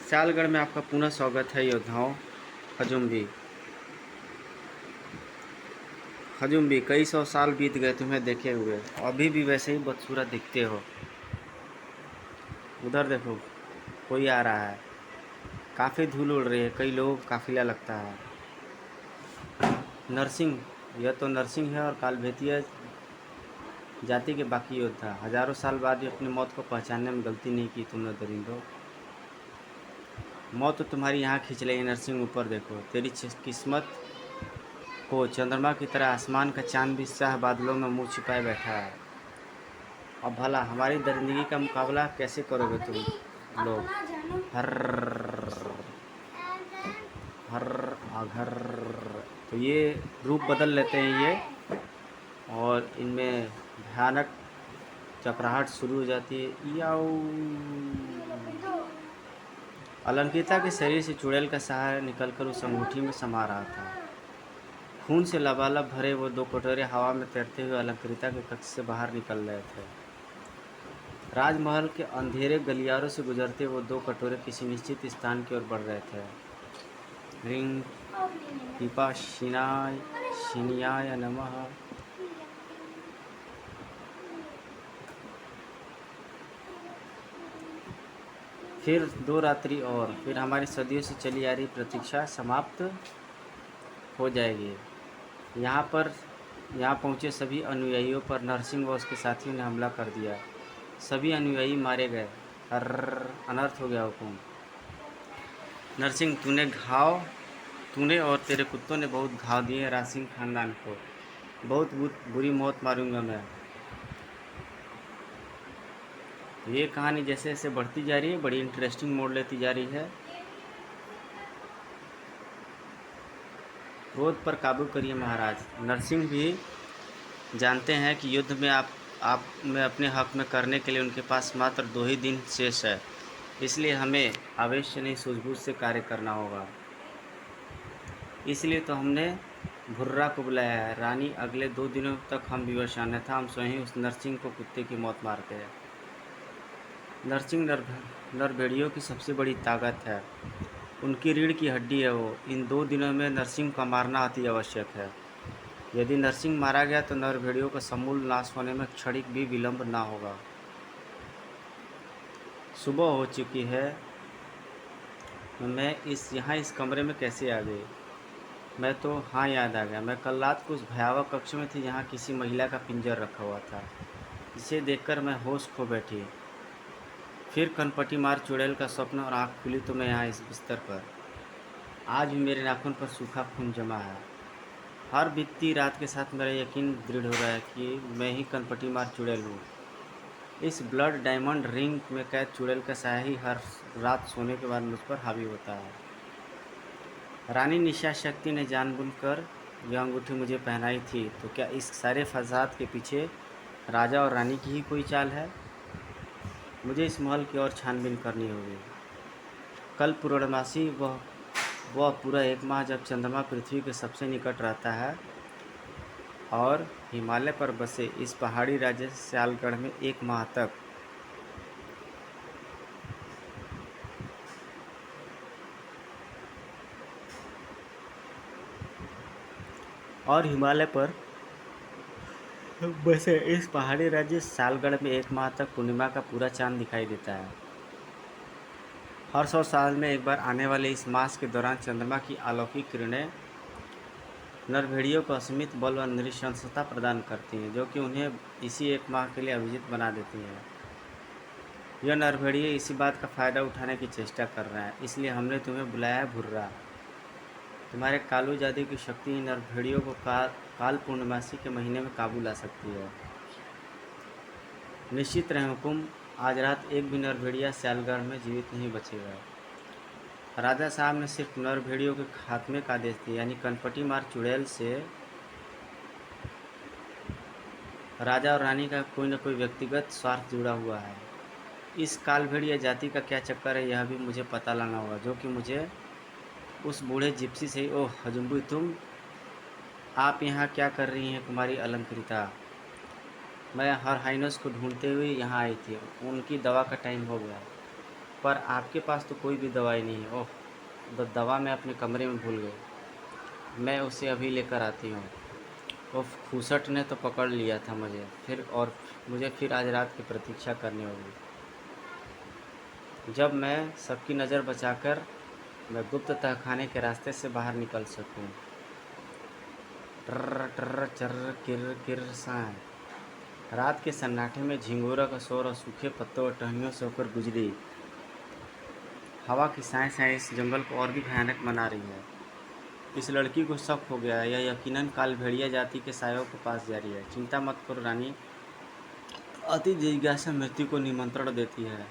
सियालगढ़ में आपका पुनः स्वागत है योद्धाओं। हजुम भी। हजूम भी कई सौ साल बीत गए तुम्हें देखे हुए, अभी भी वैसे ही बदसूरत दिखते हो। उधर देखो, कोई आ रहा है। काफ़ी धूल उड़ रही है, कई लोगों का काफिला लगता है। नरसिंह, यह तो नरसिंह है और कालभेतिया जाति के बाकी योद्धा। हजारों साल बाद भी अपनी मौत को पहचानने में गलती नहीं की तुमने दरिंदो। मौत तो तुम्हारी यहाँ खींच लेगी नरसिंह, ऊपर देखो। तेरी किस्मत को चंद्रमा की तरह आसमान का चांद भी स्याह बादलों में मुंह छिपाए बैठा है। अब भला हमारी दरिंदगी का मुकाबला कैसे करोगे तुम लोग? हर हर अघर। तो ये रूप बदल लेते हैं ये, और इनमें भयानक चक्राहट शुरू हो जाती है। याऊ। अलंकृता के शरीर से चुड़ैल का सहारा निकलकर उस अंगूठी में समा रहा था। खून से लबालब भरे वो दो कटोरे हवा में तैरते हुए अलंकृता के कक्ष से बाहर निकल रहे थे। राजमहल के अंधेरे गलियारों से गुजरते वो दो कटोरे किसी निश्चित स्थान की ओर बढ़ रहे थे। रिंग पीपा शिनियाय नमः। फिर 2 रात्रि और फिर हमारी सदियों से चली आ रही प्रतीक्षा समाप्त हो जाएगी। यहाँ पहुँचे सभी अनुयायियों पर नरसिंह व उसके साथियों ने हमला कर दिया। सभी अनुयायी मारे गए। अनर्थ हो गया हुकुम। नरसिंह, तूने और तेरे कुत्तों ने बहुत घाव दिए रासिंग खानदान को। बहुत बुरी मौत मारूंगा मैं। ये कहानी जैसे जैसे बढ़ती जा रही है, बड़ी इंटरेस्टिंग मोड़ लेती जा रही है। क्रोध पर काबू करिए महाराज। नरसिंह भी जानते हैं कि युद्ध में आप में अपने हक में करने के लिए उनके पास मात्र 2 ही दिन शेष है। इसलिए हमें आवेश से नहीं, सूझबूझ से कार्य करना होगा। इसलिए तो हमने भुर्रा को बुलाया है। रानी, अगले 2 दिनों तक हम विवश, अन्यथा हम स्वयं उस नरसिंह को कुत्ते की मौत मारते हैं। नरसिंह नरभेड़ियों की सबसे बड़ी ताकत है, उनकी रीढ़ की हड्डी है वो। इन 2 दिनों में नरसिंह का मारना अति आवश्यक है। यदि नरसिंह मारा गया तो नरभेड़ियों का समूल नाश होने में क्षणिक भी विलंब ना होगा। सुबह हो चुकी है। मैं इस कमरे में कैसे आ गई? मैं तो हाँ, याद आ गया। मैं कल रात को उस भयावह कक्ष में थी जहाँ किसी महिला का पिंजर रखा हुआ था, जिसे देखकर मैं होश खो बैठी। फिर कनपटी मार चुड़ैल का स्वप्न, और आँख खुली तो मैं यहाँ इस बिस्तर पर। आज भी मेरे नाखून पर सूखा खून जमा है। हर बीतती रात के साथ मेरा यकीन दृढ़ हो रहा है कि मैं ही कनपटी मार चुड़ैल हूँ। इस ब्लड डायमंड रिंग में कैद चुड़ैल का साया ही हर रात सोने के बाद मुझ पर हावी होता है। रानी निशा शक्ति ने जानबूझकर यह अंगूठी मुझे पहनाई थी, तो क्या इस सारे फसाद के पीछे राजा और रानी की ही कोई चाल है? मुझे इस महल की और छानबीन करनी होगी। कल पूर्णमासी, वह पूरा 1 माह जब चंद्रमा पृथ्वी के सबसे निकट रहता है, और हिमालय पर बसे इस पहाड़ी राज्य सियालगढ़ में 1 माह तक और हिमालय पर बसे इस पहाड़ी राज्य सालगढ़ में 1 माह तक पूर्णिमा का पूरा चांद दिखाई देता है। हर 100 साल में एक बार आने वाले इस मास के दौरान चंद्रमा की अलौकिक किरणें नरभेड़ियों को असीमित बल व नृशंसता प्रदान करती हैं, जो कि उन्हें इसी 1 माह के लिए अभिजित बना देती हैं। यह नरभेड़िए इसी बात का फ़ायदा उठाने की चेष्टा कर रहे हैं, इसलिए हमने तुम्हें बुलाया है भुर्रा। तुम्हारे कालू जादू की शक्ति नरभेड़ियों को काल पूर्णमासी के महीने में काबू ला सकती है। निश्चित रहे हुकुम, आज रात एक भी नरभेड़िया सियालगढ़ में जीवित नहीं बचेगा। राजा साहब ने सिर्फ नरभेड़ियों के खात्मे का आदेश दिया, यानी कनपटी मार चुड़ैल से राजा और रानी का कोई न कोई व्यक्तिगत स्वार्थ जुड़ा हुआ है। इस कालभेड़िया जाति का क्या चक्कर है, यह भी मुझे पता लगाना होगा, जो कि मुझे उस बूढ़े जिप्सी से। ओह हजुम्बी, आप यहाँ क्या कर रही हैं कुमारी अलंकृता? मैं हर हाइनस को ढूंढते हुए यहाँ आई थी। उनकी दवा का टाइम हो गया, पर आपके पास तो कोई भी दवाई नहीं है। ओह, दवा मैं अपने कमरे में भूल गई। मैं उसे अभी लेकर आती हूँ। वो फूसट ने तो पकड़ लिया था मुझे फिर आज रात की प्रतीक्षा करनी होगी, जब मैं सबकी नज़र बचाकर मैं गुप्त तहखाने के रास्ते से बाहर निकल सकूं। ट्र ट्र चर्र किर किर साए। रात के सन्नाटे में झिंगोरा का शोर और सूखे पत्तों और टहनियों से होकर गुजरी हवा की साएं साएं इस जंगल को और भी भयानक बना रही है। इस लड़की को शक हो गया है, यह यकीनन काल भेड़िया जाति के सायों के पास जा रही है। चिंता मत करो रानी, अति जिज्ञासा मृत्यु को निमंत्रण देती है,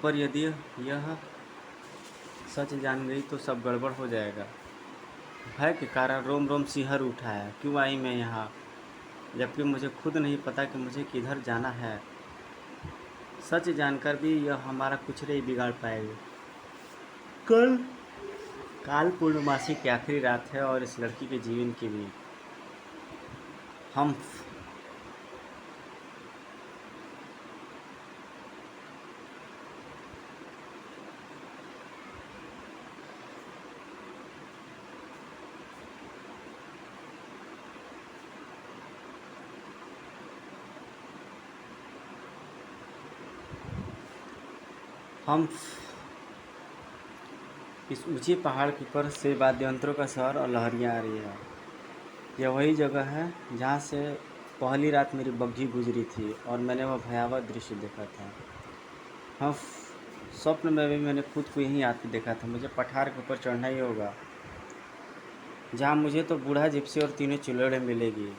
पर यदि यह सच जान गई तो सब गड़बड़ हो जाएगा। भय के कारण रोम रोम सिहर उठा है। क्यों आई मैं यहाँ, जबकि मुझे खुद नहीं पता कि मुझे किधर जाना है। सच जानकर भी यह हमारा कुछ नहीं बिगाड़ पाएगी। कल काल पूर्णमासी की आखिरी रात है और इस लड़की के जीवन की भी। हम हम इस ऊंचे पहाड़ के ऊपर से वाद्ययंत्रों का शहर और लहरियाँ आ रही है। यह वही जगह है जहाँ से पहली रात मेरी बग्घी गुजरी थी और मैंने वह भयावह दृश्य देखा था। हाँ, स्वप्न में भी मैंने खुद को यहीं आते देखा था। मुझे पठार के ऊपर चढ़ना ही होगा, जहाँ मुझे तो बूढ़ा जिप्सी और तीनों चिल्लोड़े मिलेगी।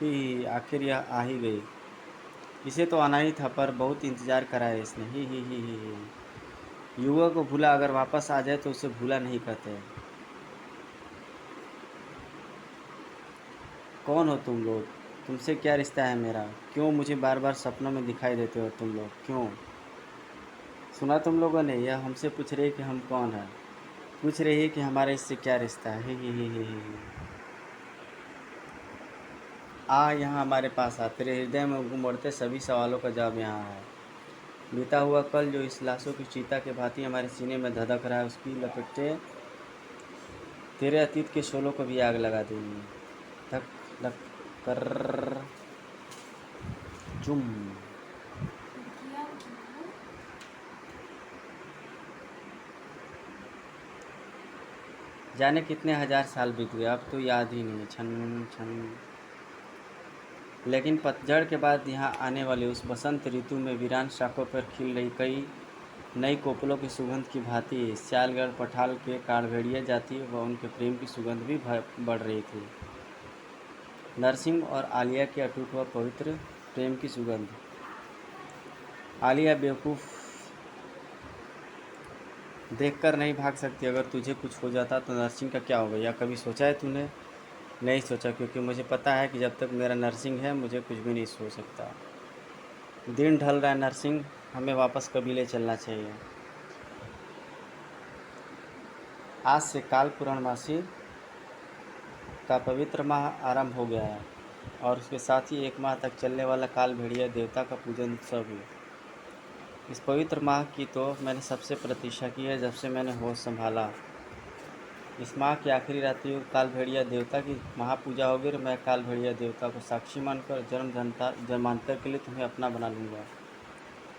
ही आखिर यह आ ही गई। इसे तो आना ही था, पर बहुत इंतज़ार कराया इसने। ही। युवा को भूला अगर वापस आ जाए तो उसे भूला नहीं कहते। कौन हो तुम लोग, तुमसे क्या रिश्ता है मेरा, क्यों मुझे बार बार सपनों में दिखाई देते हो तुम लोग, क्यों? सुना तुम लोगों ने, यह हमसे पूछ रही है कि हम कौन हैं, पूछ रही है कि हमारा इससे क्या रिश्ता है। ही। आ यहाँ हमारे पास आ, तेरे हृदय में उमड़ते सभी सवालों का जवाब यहाँ है। बीता हुआ कल जो इस लाशों की चीता के भांति हमारे सीने में धधक रहा है, उसकी लपटें तेरे अतीत के शोलों को भी आग लगा देंगी। धक धक कर चुम। जाने कितने हजार साल बीत गए, अब तो याद ही नहीं। छन छन। लेकिन पतझड़ के बाद यहाँ आने वाली उस बसंत ऋतु में वीरान शाखों पर खिल रही कई नई कोपलों की सुगंध की भांति सियालगढ़ पठाल के काड़भेड़िया जाति व उनके प्रेम की सुगंध भी बढ़ रही थी। नरसिंह और आलिया के अटूट व पवित्र प्रेम की सुगंध। आलिया बेवकूफ़, देखकर नहीं भाग सकती। अगर तुझे कुछ हो जाता तो नरसिंह का क्या होगा, यह कभी सोचा है तूने? नहीं सोचा, क्योंकि मुझे पता है कि जब तक मेरा नरसिंह है मुझे कुछ भी नहीं हो सकता। दिन ढल रहा है नरसिंह, हमें वापस कबीले चलना चाहिए। आज से काल पूर्णमासी का पवित्र माह आरंभ हो गया है और उसके साथ ही 1 माह तक चलने वाला काल भेड़िया देवता का पूजन उत्सव भी। इस पवित्र माह की तो मैंने सबसे प्रतीक्षा की है जब से मैंने होश संभाला। इस माह की आखिरी रात्रि को काल भेड़िया देवता की महापूजा होगी और मैं काल भेड़िया देवता को साक्षी मानकर जन्मांतर के लिए तुम्हें अपना बना लूँगा।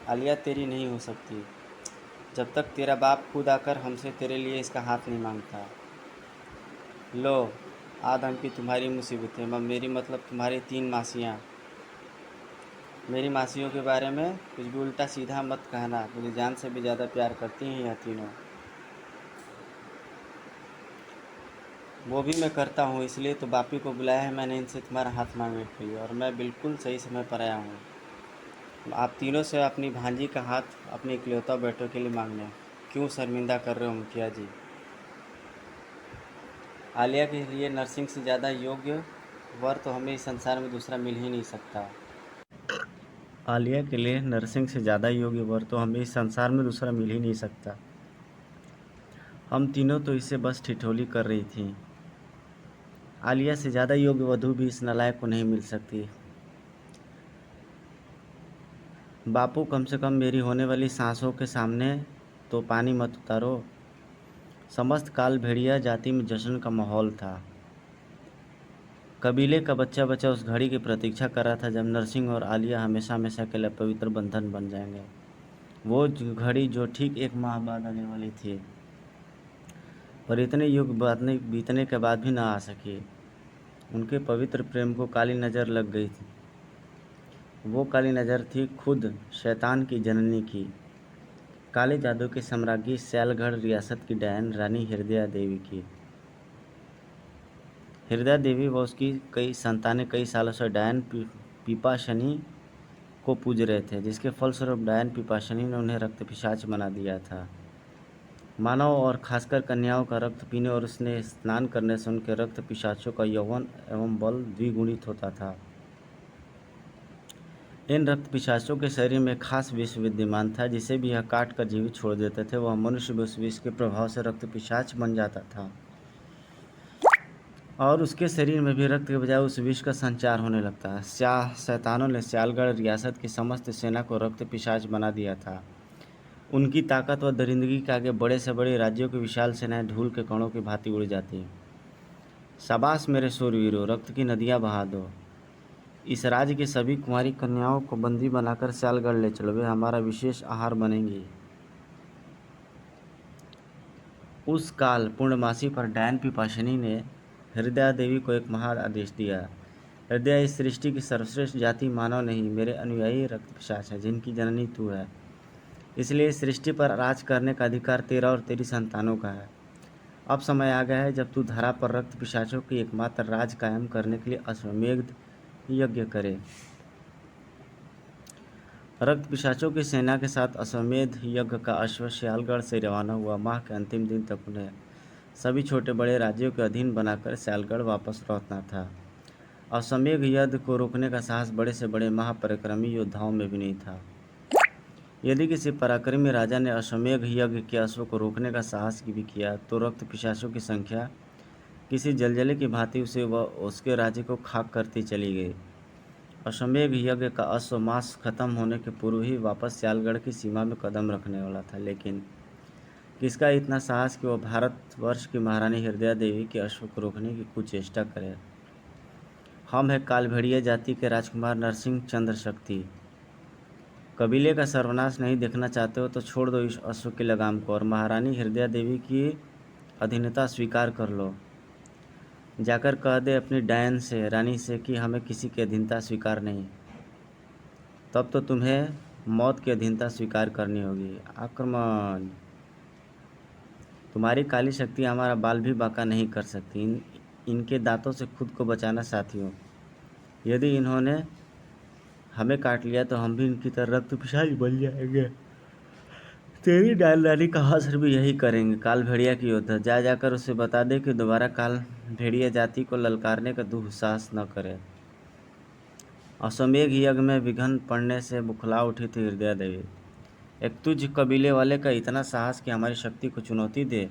आलिया तेरी नहीं हो सकती जब तक तेरा बाप खुद आकर हमसे तेरे लिए इसका हाथ नहीं मांगता। लो, आदम की तुम्हारी मुसीबतें, मेरी मतलब तुम्हारी 3 मासियाँ। मेरी मासियों के बारे में कुछ भी उल्टा सीधा मत कहना, मुझे जान से भी ज़्यादा प्यार करती हैं यह तीनों। वो भी मैं करता हूँ, इसलिए तो बापी को बुलाया है मैंने इनसे तुम्हारा हाथ मांगने के लिए, और मैं बिल्कुल सही समय पर आया हूँ। आप तीनों से अपनी भांजी का हाथ अपने इकलौता बेटों के लिए मांगने क्यों शर्मिंदा कर रहे हो मुखिया जी? आलिया के लिए नरसिंह से ज़्यादा योग्य वर तो हमें इस संसार में दूसरा मिल ही नहीं सकता। आलिया के लिए नरसिंह से ज़्यादा योग्य वर तो हमें इस संसार में दूसरा मिल ही नहीं सकता। हम तीनों तो इसे बस ठिठोली कर रही थी। आलिया से ज़्यादा योग्य वधू भी इस नालायक को नहीं मिल सकती। बापू, कम से कम मेरी होने वाली सांसों के सामने तो पानी मत उतारो। समस्त काल भेड़िया जाति में जश्न का माहौल था। कबीले का बच्चा बच्चा उस घड़ी की प्रतीक्षा कर रहा था जब नरसिंह और आलिया हमेशा हमेशा के लिए पवित्र बंधन बन जाएंगे। वो घड़ी जो ठीक 1 माह बाद आने वाली थी, पर इतने युग बीतने के बाद भी ना आ सकी। उनके पवित्र प्रेम को काली नज़र लग गई थी। वो काली नज़र थी खुद शैतान की जननी की, काले जादू की सम्राज्ञी सयालगढ़ रियासत की डायन रानी हृदया देवी की। हृदया देवी व उसकी कई संतानें कई सालों से डायन पिपाशनी को पूज रहे थे, जिसके फलस्वरूप डायन पिपाशनी ने उन्हें रक्त पिशाच बना दिया था। मानव और खासकर कन्याओं का रक्त पीने और उसने स्नान करने से उनके रक्त पिशाचों का यौवन एवं बल द्विगुणित होता था। इन रक्त पिशाचों के शरीर में खास विष विद्यमान था, जिसे भी यह काट कर जीवित छोड़ देते थे। वह मनुष्य भी उस विष के प्रभाव से रक्त पिशाच बन जाता था और उसके शरीर में भी रक्त के बजाय उस विष का संचार होने लगता है। शैतानों ने सियालगढ़ रियासत की समस्त सेना को रक्त पिशाच बना दिया था। उनकी ताकत व दरिंदगी के आगे बड़े से बड़े राज्यों की विशाल सेनाएं धूल के कणों की भांति उड़ जाती। शाबाश मेरे शूरवीरों, रक्त की नदियां बहा दो। इस राज्य की सभी कुंवारी कन्याओं को बंदी बनाकर सियालगढ़ ले चलो, वे हमारा विशेष आहार बनेंगी। उस काल पूर्णमासी पर डायन पिपाशनी ने हृदया देवी को एक महान आदेश दिया। हृदया, इस सृष्टि की सर्वश्रेष्ठ जाति मानव नहीं, मेरे अनुयायी रक्त पिशाच है, जिनकी जननी तू है। इसलिए इस सृष्टि पर राज करने का अधिकार तेरा और तेरी संतानों का है। अब समय आ गया है जब तू धरा पर रक्त पिशाचों की एकमात्र राज कायम करने के लिए अश्वमेध यज्ञ करे। रक्त पिशाचों की सेना के साथ अश्वमेध यज्ञ का अश्व सियालगढ़ से रवाना हुआ। माह के अंतिम दिन तक उन्हें सभी छोटे बड़े राज्यों के अधीन बनाकर सियालगढ़ वापस लौटना था। अश्वमेध यज्ञ को रोकने का साहस बड़े से बड़े महापराक्रमी योद्धाओं में भी नहीं था। यदि किसी पराक्रमी राजा ने अश्वमेध यज्ञ के अश्व को रोकने का साहस भी किया तो रक्त पिशाचों की संख्या किसी जलजले की भांति उसे व उसके राज्य को खाक करती चली गई। अश्वमेध यज्ञ का अश्व मास खत्म होने के पूर्व ही वापस सियालगढ़ की सीमा में कदम रखने वाला था, लेकिन किसका इतना साहस कि वह भारतवर्ष की महारानी हृदया देवी के अश्व को रोकने की कुछ चेष्टा करे। हम हैं कालभेड़िया जाति के राजकुमार नरसिंह चंद्र शक्ति। कबीले का सर्वनाश नहीं देखना चाहते हो तो छोड़ दो इस अश्व की लगाम को और महारानी हृदया देवी की अधीनता स्वीकार कर लो। जाकर कह दे अपनी डायन से, रानी से कि हमें किसी की अधीनता स्वीकार नहीं। तब तो तुम्हें मौत की अधीनता स्वीकार करनी होगी। आक्रमण! तुम्हारी काली शक्ति हमारा बाल भी बांका नहीं कर सकती। इनके दांतों से खुद को बचाना साथियों। यदि इन्होंने हमें काट लिया तो हम भी इनकी तरह रक्त पिशाच बन जाएंगे। तेरी डायन रानी का असर भी यही करेंगे। काल भेड़िया की योद्धा, जा जाकर उसे बता दे कि दोबारा काल भेड़िया जाति को ललकारने का दुस्साहस न करे। अश्वमेध यज्ञ में विघ्न पड़ने से बुखला उठी थी हृदया देवी। एक तुझ कबीले वाले का इतना साहस कि हमारी शक्ति को चुनौती दे।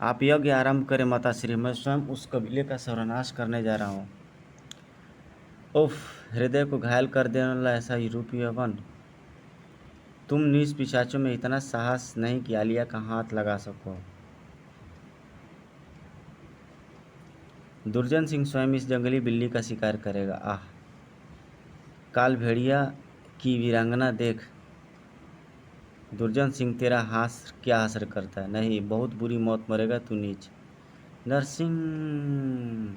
आप यज्ञ आरंभ करें माताश्री, मैं स्वयं उस कबीले का सर्वनाश करने जा रहा हूँ। उफ, हृदय को घायल कर देने वाला ऐसा यूरोपीय यवन। तुम नीच पिशाचों में इतना साहस नहीं कि आलिया का हाथ लगा सको। दुर्जन सिंह स्वयं इस जंगली बिल्ली का शिकार करेगा। आह, काल भेड़िया की वीरांगना देख। दुर्जन सिंह, तेरा हास क्या असर करता है? नहीं, बहुत बुरी मौत मरेगा तू नीच। नरसिंह,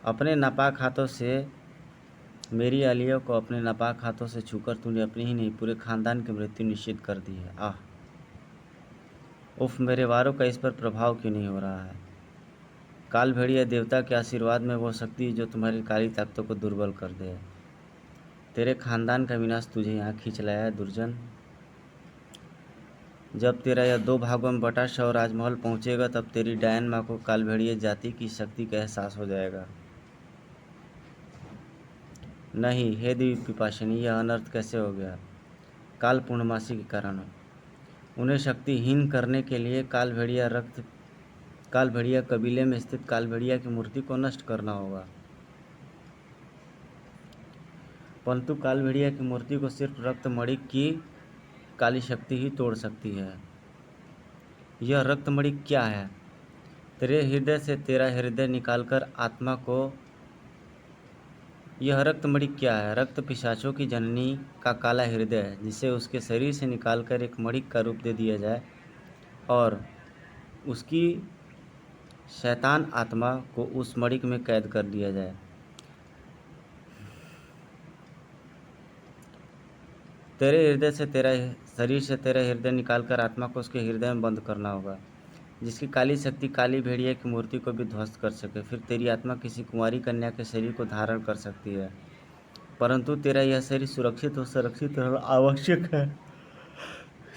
अपने नापाक हाथों से मेरी आलिया को अपने नापाक हाथों से छूकर तूने अपनी ही नहीं पूरे खानदान की मृत्यु निश्चित कर दी है। आह, उफ, मेरे वारों का इस पर प्रभाव क्यों नहीं हो रहा है? काल भेड़िया देवता के आशीर्वाद में वो शक्ति जो तुम्हारी काली ताकतों को दुर्बल कर दे। तेरे खानदान का विनाश तुझे यहाँ खींच लाया है दुर्जन। जब तेरा यह 2 भागों में बटा शव राजमहल पहुँचेगा तब तेरी डायन माँ को काल भेड़िया जाति की शक्ति का एहसास हो जाएगा। नहीं, हे देवी पिपाशिनी, यह अनर्थ कैसे हो गया? काल पूर्णमासी के कारण। उन्हें शक्तिहीन करने के लिए काल भेड़िया कबीले में स्थित काल भेड़िया की मूर्ति को नष्ट करना होगा। परंतु काल भेड़िया की मूर्ति को सिर्फ रक्तमणि की काली शक्ति ही तोड़ सकती है। यह रक्तमणि क्या है? तेरे हृदय से तेरा हृदय निकालकर आत्मा को यह रक्तमणि क्या है? रक्त पिशाचों की जननी का काला हृदय है, जिसे उसके शरीर से निकालकर एक मणिक का रूप दे दिया जाए और उसकी शैतान आत्मा को उस मणिक में कैद कर दिया जाए। तेरे हृदय से तेरा शरीर से तेरा हृदय निकालकर आत्मा को उसके हृदय में बंद करना होगा, जिसकी काली शक्ति काली भेड़िया की मूर्ति को भी ध्वस्त कर सके। फिर तेरी आत्मा किसी कुंवारी कन्या के शरीर को धारण कर सकती है, परंतु तेरा यह शरीर सुरक्षित रहना आवश्यक है।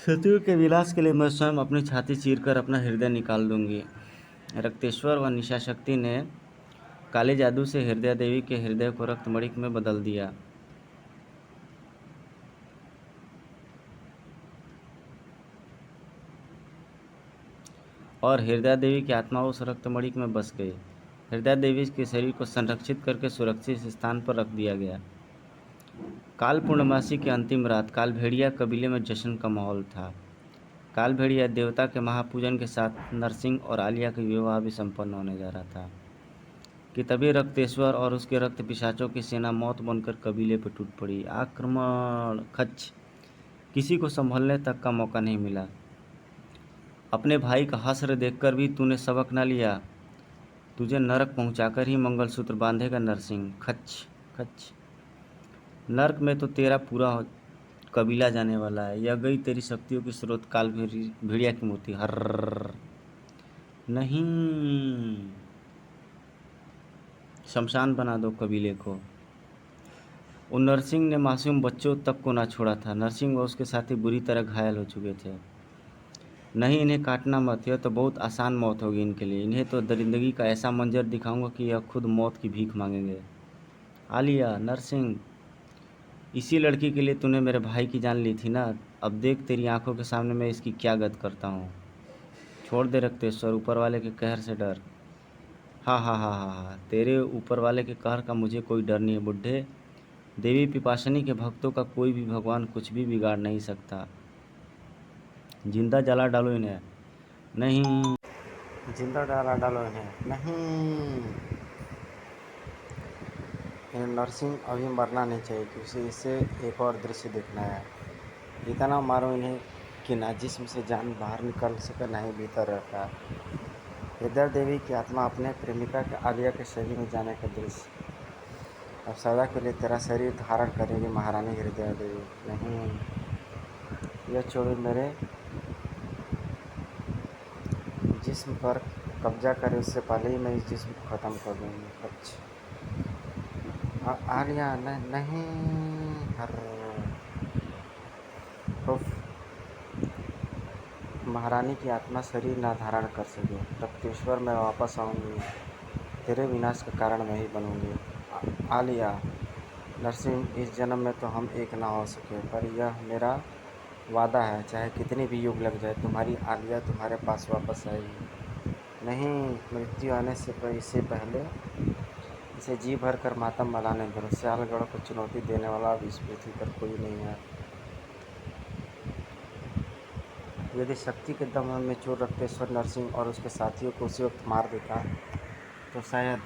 शत्रु के विनाश के लिए मैं स्वयं अपनी छाती चीरकर अपना हृदय निकाल दूंगी। रक्तेश्वर व निशा शक्ति ने काले जादू से हृदय देवी के हृदय को रक्तमणिक में बदल दिया। और हृदय देवी की आत्मा उस रक्तमणिक में बस गई। हृदय देवी के शरीर को संरक्षित करके सुरक्षित स्थान पर रख दिया गया। काल पूर्णमासी की अंतिम रात काल भेड़िया कबीले में जश्न का माहौल था। काल भेड़िया देवता के महापूजन के साथ नरसिंह और आलिया का विवाह भी संपन्न होने जा रहा था कि तभी रक्तेश्वर और उसके रक्त पिशाचों की सेना मौत बनकर कबीले पर टूट पड़ी। आक्रमण खच! किसी को संभलने तक का मौका नहीं मिला। अपने भाई का हश्र देखकर भी तूने सबक न लिया। तुझे नरक पहुंचाकर ही मंगलसूत्र बांधेगा नरसिंह। खच खच! नरक में तो तेरा पूरा कबीला जाने वाला है। यह गई तेरी शक्तियों की स्रोत काल भेड़िया की मूर्ति। हर्र नहीं, शमशान बना दो कबीले को। उन नरसिंह ने मासूम बच्चों तक को ना छोड़ा था। नरसिंह व उसके साथी बुरी तरह घायल हो चुके थे। नहीं, इन्हें काटना मत, यह तो बहुत आसान मौत होगी इनके लिए। इन्हें तो दरिंदगी का ऐसा मंजर दिखाऊंगा कि यह खुद मौत की भीख मांगेंगे। आलिया, नरसिंह, इसी लड़की के लिए तूने मेरे भाई की जान ली थी ना? अब देख तेरी आंखों के सामने मैं इसकी क्या गत करता हूँ। छोड़ दे रक्तेश्वर, ऊपर वाले के कहर से डर। हा हा हा हा हा, तेरे ऊपर वाले के कहर का मुझे कोई डर नहीं है बुड्ढे। देवी पिपाशनी के भक्तों का कोई भी भगवान कुछ भी बिगाड़ नहीं सकता। जिंदा जला डालो इन्हें। नहीं, जिंदा डाला डालो इन्हें। नहीं, नरसिंह अभी मरना नहीं चाहिए क्योंकि इसे एक और दृश्य देखना है। इतना मारो इन्हें कि ना जिस्म से जान बाहर निकल सके, ना ही भीतर रहता है। हृदय देवी की आत्मा अपने प्रेमिका के आलिया के शरीर में जाने का दृश्य। अब सदा के लिए तेरा शरीर धारण करेगी महारानी हृदय देवी। नहीं, यह चोरी मेरे जिस्म पर कब्जा करे उससे पहले ही मैं इस जिस्म को ख़त्म कर दूँगी। अच्छा आलिया, नहीं। हर महारानी की आत्मा शरीर ना धारण कर सके। रक्तेश्वर मैं वापस आऊँगी, तेरे विनाश का कारण मैं ही बनूँगी। आलिया, नरसिंह, इस जन्म में तो हम एक ना हो सके, पर यह मेरा वादा है, चाहे कितने भी युग लग जाए तुम्हारी आलिया तुम्हारे पास वापस आएगी। नहीं, मृत्यु आने से इससे पहले इसे जी भर कर मातम मनाने दो। सियालगढ़ को चुनौती देने वाला अब इस पृथ्वी पर कोई नहीं है। यदि शक्ति के दम में चोर रक्तेश्वर नरसिंह और उसके साथियों को उसी वक्त मार देता तो शायद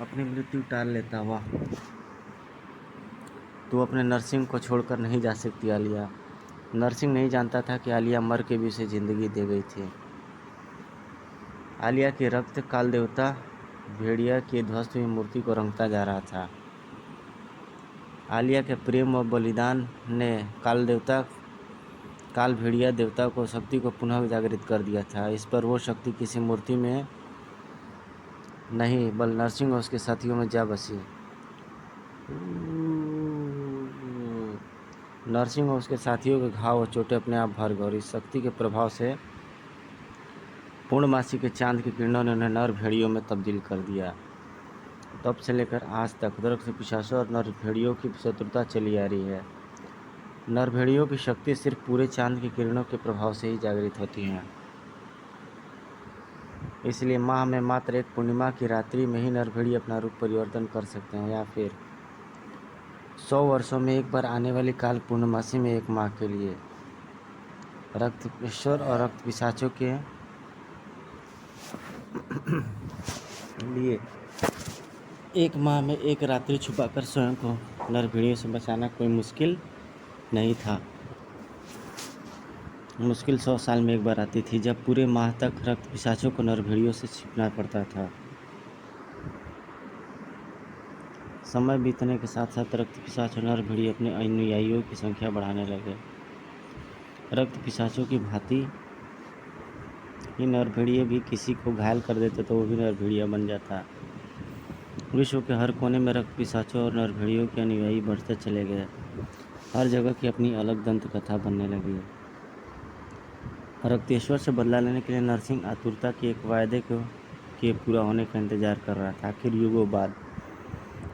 अपनी मृत्यु टाल लेता। वाह, तू अपने नरसिंह को छोड़कर नहीं जा सकती आलिया। नरसिंह नहीं जानता था कि आलिया मर के भी उसे जिंदगी दे गई थी। आलिया के रक्त काल देवता भेड़िया की ध्वस्त हुई मूर्ति को रंगता जा रहा था। आलिया के प्रेम और बलिदान ने काल भेड़िया देवता को शक्ति को पुनः जागृत कर दिया था। इस पर वो शक्ति किसी मूर्ति में नहीं बल नरसिंह और उसके साथियों में जा बसी। नरसिंह और उसके साथियों के घाव और चोटें अपने आप भर गए और इस शक्ति के प्रभाव से पूर्णमासी के चांद की किरणों ने उन्हें नर भेड़ियों में तब्दील कर दिया। तब से लेकर आज तक दरख्त पिशाचों और नर भेड़ियों की शत्रुता चली आ रही है। नर भेड़ियों की शक्ति सिर्फ पूरे चांद की किरणों के प्रभाव से ही जागृत होती है। इसलिए माह में मात्र एक पूर्णिमा की रात्रि में ही नर भेड़िए अपना रूप परिवर्तन कर सकते हैं, या फिर 100 वर्षों में एक बार आने वाली काल पूर्णमासी में एक माह के लिए। रक्तेश्वर और रक्त पिशाचों के लिए एक माह में एक रात्रि छुपाकर स्वयं को नरभेड़ियों से बचाना कोई मुश्किल नहीं था। मुश्किल 100 साल में एक बार आती थी, जब पूरे माह तक रक्त पिशाचों को नरभेड़ियों से छिपना पड़ता था। समय बीतने के साथ साथ रक्त पिशाच और नरभेड़ी अपने अनुयायियों की संख्या बढ़ाने लगे। रक्त पिशाचों की भांति ही नरभेड़िए भी किसी को घायल कर देते तो वो भी नरभेड़िया बन जाता। विश्व के हर कोने में रक्त पिशाचों और नरभेड़ियों के अनुयायी बढ़ते चले गए। हर जगह की अपनी अलग दंत कथा बनने लगी। रक्तेश्वर से बदला लेने के लिए नरसिंह आतुरता के एक वायदे के पूरा होने का इंतजार कर रहा था। आखिर युगों बाद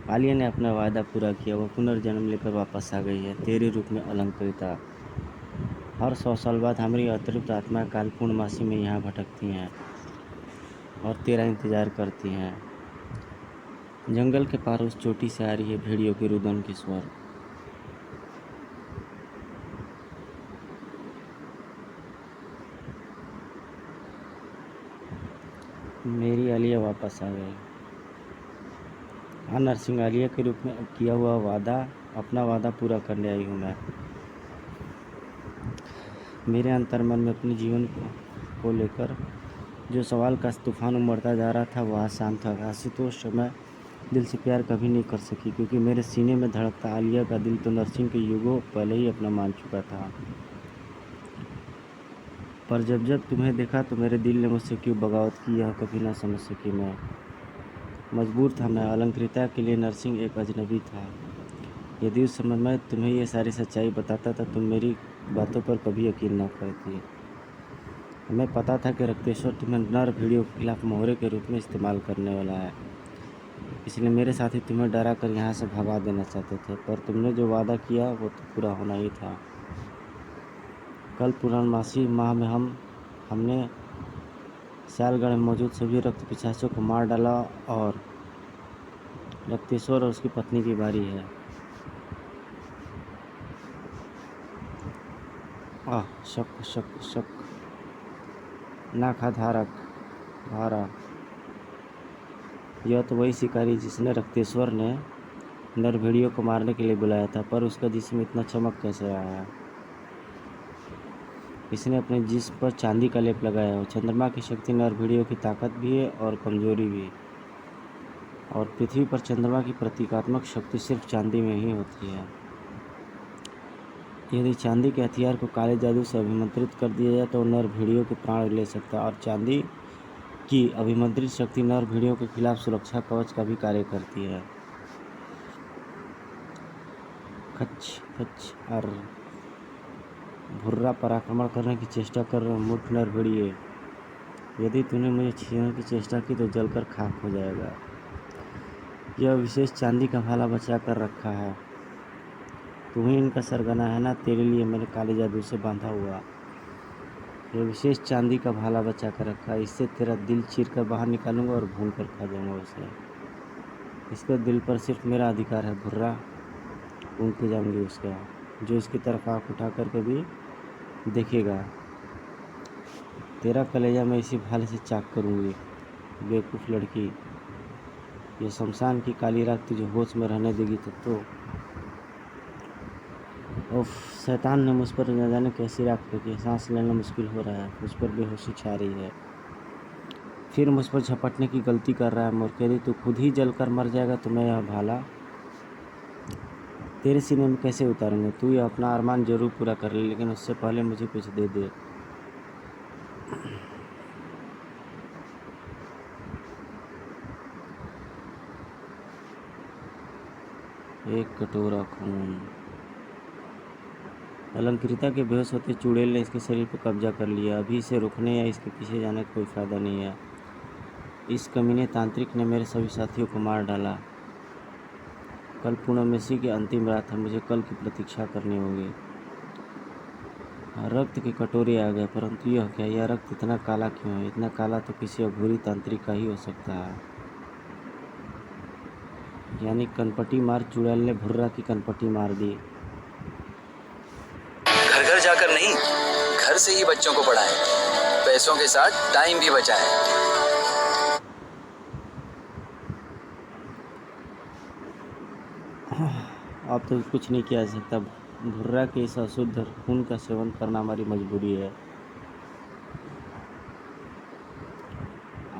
आलिया ने अपना वायदा पूरा किया। वह पुनर्जन्म लेकर वापस आ गई है, तेरे रूप में अलंकृता। हर 100 साल बाद हमारी अतृप्त आत्मा काल पूर्णमासी में यहाँ भटकती हैं और तेरा इंतजार करती हैं। जंगल के पार उस चोटी से आ रही है भेड़ियों के रुदन की स्वर। मेरी आलिया वापस आ गई। हाँ नरसिंह, आलिया के रूप में किया हुआ अपना वादा पूरा करने आई हूँ मैं। मेरे अंतर्मन में अपने जीवन को लेकर जो सवाल का तूफान उमड़ता जा रहा था वह आज शांत था। आशुतोष, मैं दिल से प्यार कभी नहीं कर सकी, क्योंकि मेरे सीने में धड़कता आलिया का दिल तो नरसिंह के युगों पहले ही अपना मान चुका था। पर जब जब तुम्हें देखा तो मेरे दिल ने मुझसे क्यों बगावत की, यह कभी ना समझ सकी मैं। मजबूर था मैं। अलंकृता के लिए नरसिंह एक अजनबी था। यदि उस समय मैं तुम्हें ये सारी सच्चाई बताता था, तुम मेरी बातों पर कभी यकीन न करती। हमें पता था कि रक्तेश्वर तुम्हें नर भेड़ियों के खिलाफ मोहरे के रूप में इस्तेमाल करने वाला है, इसलिए मेरे साथी तुम्हें डरा कर यहाँ से भगा देना चाहते थे। पर तुमने जो वादा किया वो तो पूरा होना ही था। कल पूर्णमासी माह में हमने सियालगढ़ में मौजूद सभी रक्त पिशाचों को मार डाला और रक्तेश्वर और उसकी पत्नी की बारी है। शक शक शक धारा। यह तो वही शिकारी जिसने रक्तेश्वर ने नरभेड़ियों को मारने के लिए बुलाया था, पर उसका जिस्म इतना चमक कैसे आया? इसने अपने जिस्म पर चांदी का लेप लगाया हो। चंद्रमा की शक्ति नरभेड़ियों की ताकत भी है और कमजोरी भी, और पृथ्वी पर चंद्रमा की प्रतीकात्मक शक्ति सिर्फ चांदी में ही होती है। यदि चांदी के हथियार को काले जादू से अभिमंत्रित कर दिया जाए तो नरभेड़ियों के प्राण ले सकता है, और चांदी की अभिमंत्रित शक्ति नरभेड़ियों के खिलाफ सुरक्षा कवच का भी कार्य करती है। खच खच और भुर्रा पर आक्रमण करने की चेष्टा कर रहे मूर्ख नरभेड़िए, यदि तूने मुझे छीनने की चेष्टा की तो जलकर खाक हो जाएगा। यह विशेष चांदी का भाला बचा कर रखा है। तुम ही इनका सरगना है ना, तेरे लिए मैंने काले जादू से बांधा हुआ यह विशेष चांदी का भाला बचा कर रखा है। इससे तेरा दिल चीर कर बाहर निकालूंगा और भून कर खा जाऊंगा उसे। इसके दिल पर सिर्फ मेरा अधिकार है भुर्रा, भून के जाऊंगी उसका। जो इसकी तरफ आँख उठा कर कभी देखेगा, तेरा कलेजा मैं इसी भाले से चाक करूंगी। बेवकूफ़ लड़की, ये शमशान की काली रात तुझे होश में रहने देगी तब तो। उफ, शैतान ने मुझ पर न जाने कैसी राख फेंकी। सांस लेना मुश्किल हो रहा है, मुझ पर बेहोशी छा रही है। फिर मुझ पर झपटने की गलती कर रहा है मूर्ख। यदि तू खुद ही जलकर मर जाएगा तो मैं यह भाला तेरे सीने में कैसे उतारूंगा? तू यह अपना अरमान जरूर पूरा कर ले, लेकिन उससे पहले मुझे कुछ दे दे। एक कटोरा खून। अलंकृता के बेहोश होते चुड़ैल ने इसके शरीर पर कब्जा कर लिया। अभी इसे रुकने या इसके पीछे जाने का कोई फायदा नहीं है। इस कमीने तांत्रिक ने मेरे सभी साथियों को मार डाला। कल पूर्णमासी की अंतिम रात है, मुझे कल की प्रतीक्षा करनी होगी। रक्त के कटोरे आ गए, परंतु यह क्या, यह रक्त इतना काला क्यों है? इतना काला तो किसी अघोरी तांत्रिक का ही हो सकता है। यानी कनपटी मार चुड़ैल ने भुर्रा की कनपटी मार दी। घर घर जाकर नहीं, घर से ही बच्चों को पढ़ाएं, पैसों के साथ टाइम भी बचाएं। अब तो कुछ नहीं किया जा सकता। भुर्रा के इस अशुद्ध खून का सेवन करना हमारी मजबूरी है।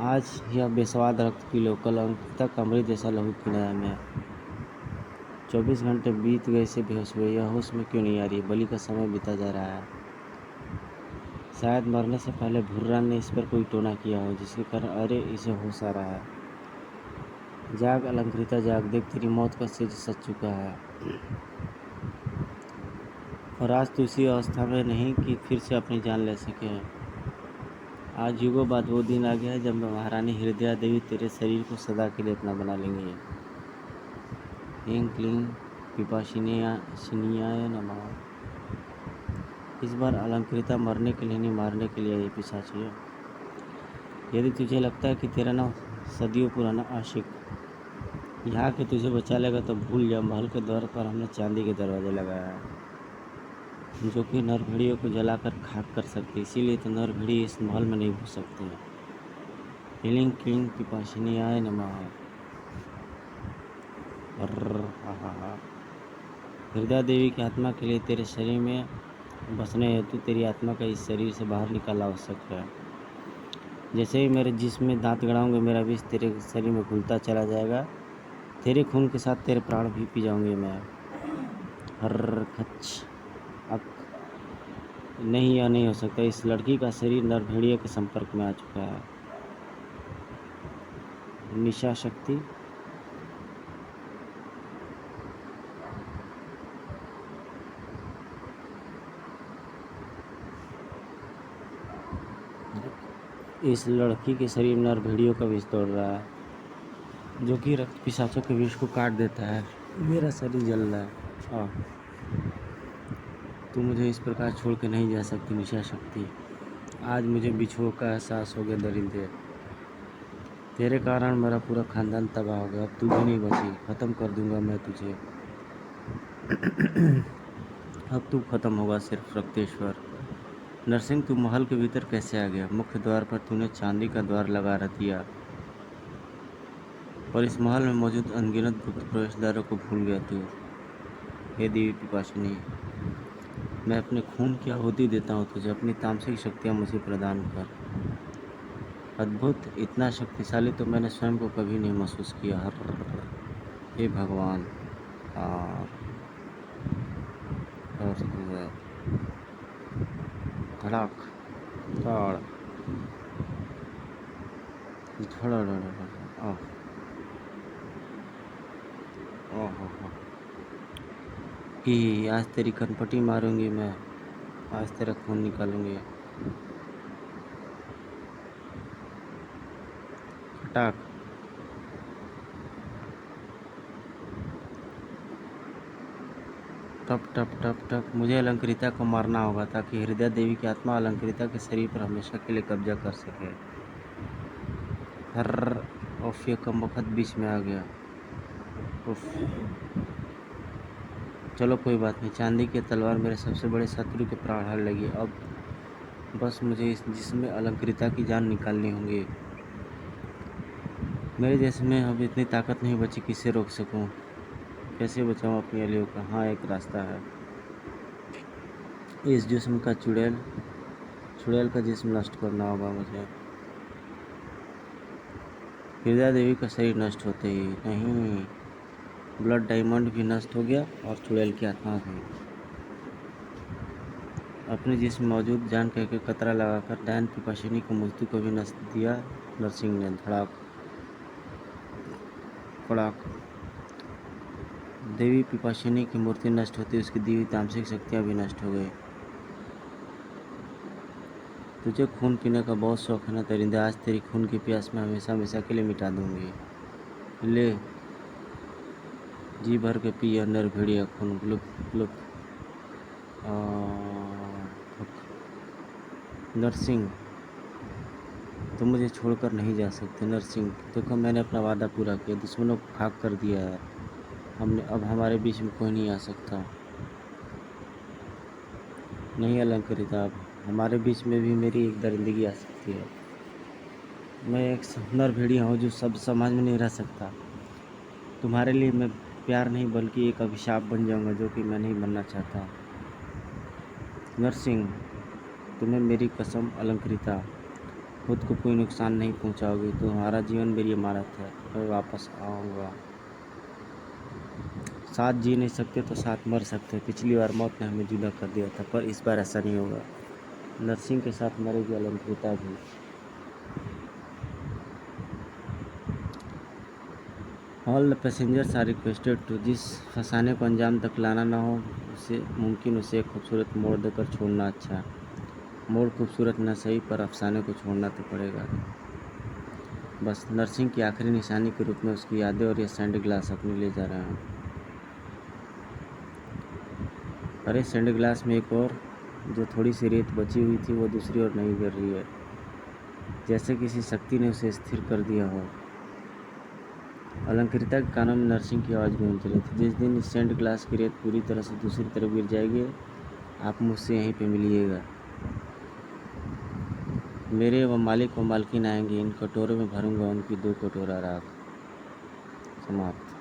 आज यह बेस्वाद रक्त पी लो, कल अंकिता का अमृत जैसा लहू पीना है मैं। 24 घंटे बीत गए से बेहोश हुए, यह होश में क्यों नहीं आ रही? बलि का समय बीता जा रहा है। शायद मरने से पहले भुर्रा ने इस पर कोई टोना किया हो, जिसके कारण अरे इसे होश आ रहा है। जाग अलंकृता जाग, देख तेरी मौत का सेज सच चुका है। और आज तो इसी अवस्था में नहीं कि फिर से अपनी जान ले सके। आज युगों बाद वो दिन आ गया है जब महारानी हृदया देवी तेरे शरीर को सदा के लिए अपना बना लेंगी। ह्रीं क्लीं पिपासिनियाय नमः। इस बार अलंकृता मरने के लिए नहीं, मारने के लिए ये पिशाची है। यदि तुझे लगता है कि तेरा नाम सदियों पुराना आशिक यहाँ के तुझे बचा लेगा तो भूल जा, महल के द्वार पर हमने चांदी के दरवाजे लगाया है जो कि नरभेड़ियों को जलाकर खाक कर सकते, इसीलिए तो नरभेड़ी इस महल में नहीं घुस सकते। ह्रीं क्लीं पिपासिनियाय नमः। हृदय देवी की आत्मा के लिए तेरे शरीर में बसने हेतु तेरी आत्मा का इस शरीर से बाहर निकालना आवश्यक है। जैसे ही मेरे जिस्म में दांत गड़ाऊंगे, मेरा विष तेरे शरीर में घुलता चला जाएगा। तेरे खून के साथ तेरे प्राण भी पी जाऊंगी मैं। हर खच अक नहीं, यह नहीं हो सकता। इस लड़की का शरीर नरभेड़िया के संपर्क में आ चुका है। निशा शक्ति इस लड़की के शरीर में नरभेड़ियों का विष दौड़ रहा है, जो कि रक्त पिशाचों के विष को काट देता है। मेरा शरीर जल रहा है। तू मुझे इस प्रकार छोड़ के नहीं जा सकती निशा शक्ति। आज मुझे बिछोह का एहसास हो गया दरिंदे। तेरे कारण मेरा पूरा खानदान तबाह हो गया। अब तू भी नहीं बची, खत्म कर दूंगा मैं तुझे। अब तू खत्म होगा सिर्फ रक्तेश्वर। नरसिंह, तू महल के भीतर कैसे आ गया? मुख्य द्वार पर तूने चांदी का द्वार लगा रख दिया और इस महल में मौजूद अनगिनत गुप्त प्रवेशद्वारों को भूल गया तू। हे देवी पिपासिनी, मैं अपने खून की आहुति देता हूँ तुझे। अपनी तामसिक शक्तियाँ मुझे प्रदान कर। अद्भुत, इतना शक्तिशाली तो मैंने स्वयं को कभी नहीं महसूस किया। हे भगवान। धड़ाक धड़ धड़ ही आज तेरी कनपटी मारूंगी मैं। आज तेरा खून निकालूंगी। फटाक। टप टप टप टप। मुझे अलंकृता को मारना होगा ताकि हृदय देवी की आत्मा अलंकृता के शरीर पर हमेशा के लिए कब्जा कर सके। हर उफ, ये कम वक्त बीच में आ गया। उफ। चलो कोई बात नहीं, चांदी की तलवार मेरे सबसे बड़े शत्रु के प्राण हर लेगी। अब बस मुझे इस जिस्म में अलंकृता की जान निकालनी होगी। मेरे जिस्म में अब इतनी ताकत नहीं बची कि इसे रोक सकूं। कैसे बचाऊं अपनी अलियों का? हाँ, एक रास्ता है। इस जिस्म का चुड़ैल का जिस्म नष्ट करना होगा मुझे। हृदय देवी का शरीर नष्ट होते ही नहीं, ब्लड डायमंड भी नष्ट हो गया और चुड़ैल की आत्मा भी। अपने जिस्म मौजूद जान कह के कतरा लगाकर डैन पिपासिनी की मूर्ति को भी नष्ट दिया नरसिंह ने। धड़ाक कड़ाक। देवी पिपासिनी की मूर्ति नष्ट होती, उसकी दी हुई तामसिक शक्तियाँ भी नष्ट हो गई। तुझे खून पीने का बहुत शौक है ना दरिंदे? आज तेरी खून की प्यास मैं हमेशा हमेशा के लिए मिटा दूंगी। ले, जी भर के पी अंदर भेड़िया खून। ग्लुप ग्लुप। नरसिंह, तुम मुझे छोड़कर नहीं जा सकते। नरसिंह, देखो मैंने अपना वादा पूरा किया, दुश्मनों को खाक कर दिया है हमने। अब हमारे बीच में कोई नहीं आ सकता। नहीं अलंकृता, अब हमारे बीच में भी मेरी एक दरिंदगी आ सकती है। मैं एक नरभेड़िया हूँ जो सब समाज में नहीं रह सकता। तुम्हारे लिए मैं प्यार नहीं बल्कि एक अभिशाप बन जाऊंगा, जो कि मैं नहीं बनना चाहता। नरसिंह, तुम्हें मेरी कसम अलंकृता, खुद को कोई नुकसान नहीं पहुंचाओगी। तुम्हारा जीवन मेरी अमानत है, मैं वापस आऊँगा। साथ जी नहीं सकते तो साथ मर सकते हैं। पिछली बार मौत ने हमें जुदा कर दिया था, पर इस बार ऐसा नहीं होगा। नरसिंह के साथ मरेगी अलंकृता भी। All the passengers are requested to, जिस फंसाने को अंजाम तक लाना ना हो उसे मुमकिन उसे एक खूबसूरत मोड़ देकर छोड़ना अच्छा है। मोड़ खूबसूरत न सही, पर अफसाने को छोड़ना तो पड़ेगा। बस नरसिंह की आखिरी निशानी के रूप में उसकी यादें और ये सैंड ग्लास अपनी ले जा रहे हैं। अरे सैंड ग्लास में एक और, जो थोड़ी सी रेत बची हुई थी वो दूसरी ओर नहीं गिर रही है, जैसे किसी शक्ति ने उसे स्थिर कर दिया हो। अलंकृता के कानों में नरसिंह की आवाज़ गूंज रही थी, जिस दिन इस सेंट ग्लास की रेत पूरी तरह से दूसरी तरफ गिर जाएगी, आप मुझसे यहीं पे मिलिएगा। मेरे व मालिक व मालकिन आएंगे, इन कटोरों में भरूंगा उनकी 2 कटोरा राख। समाप्त।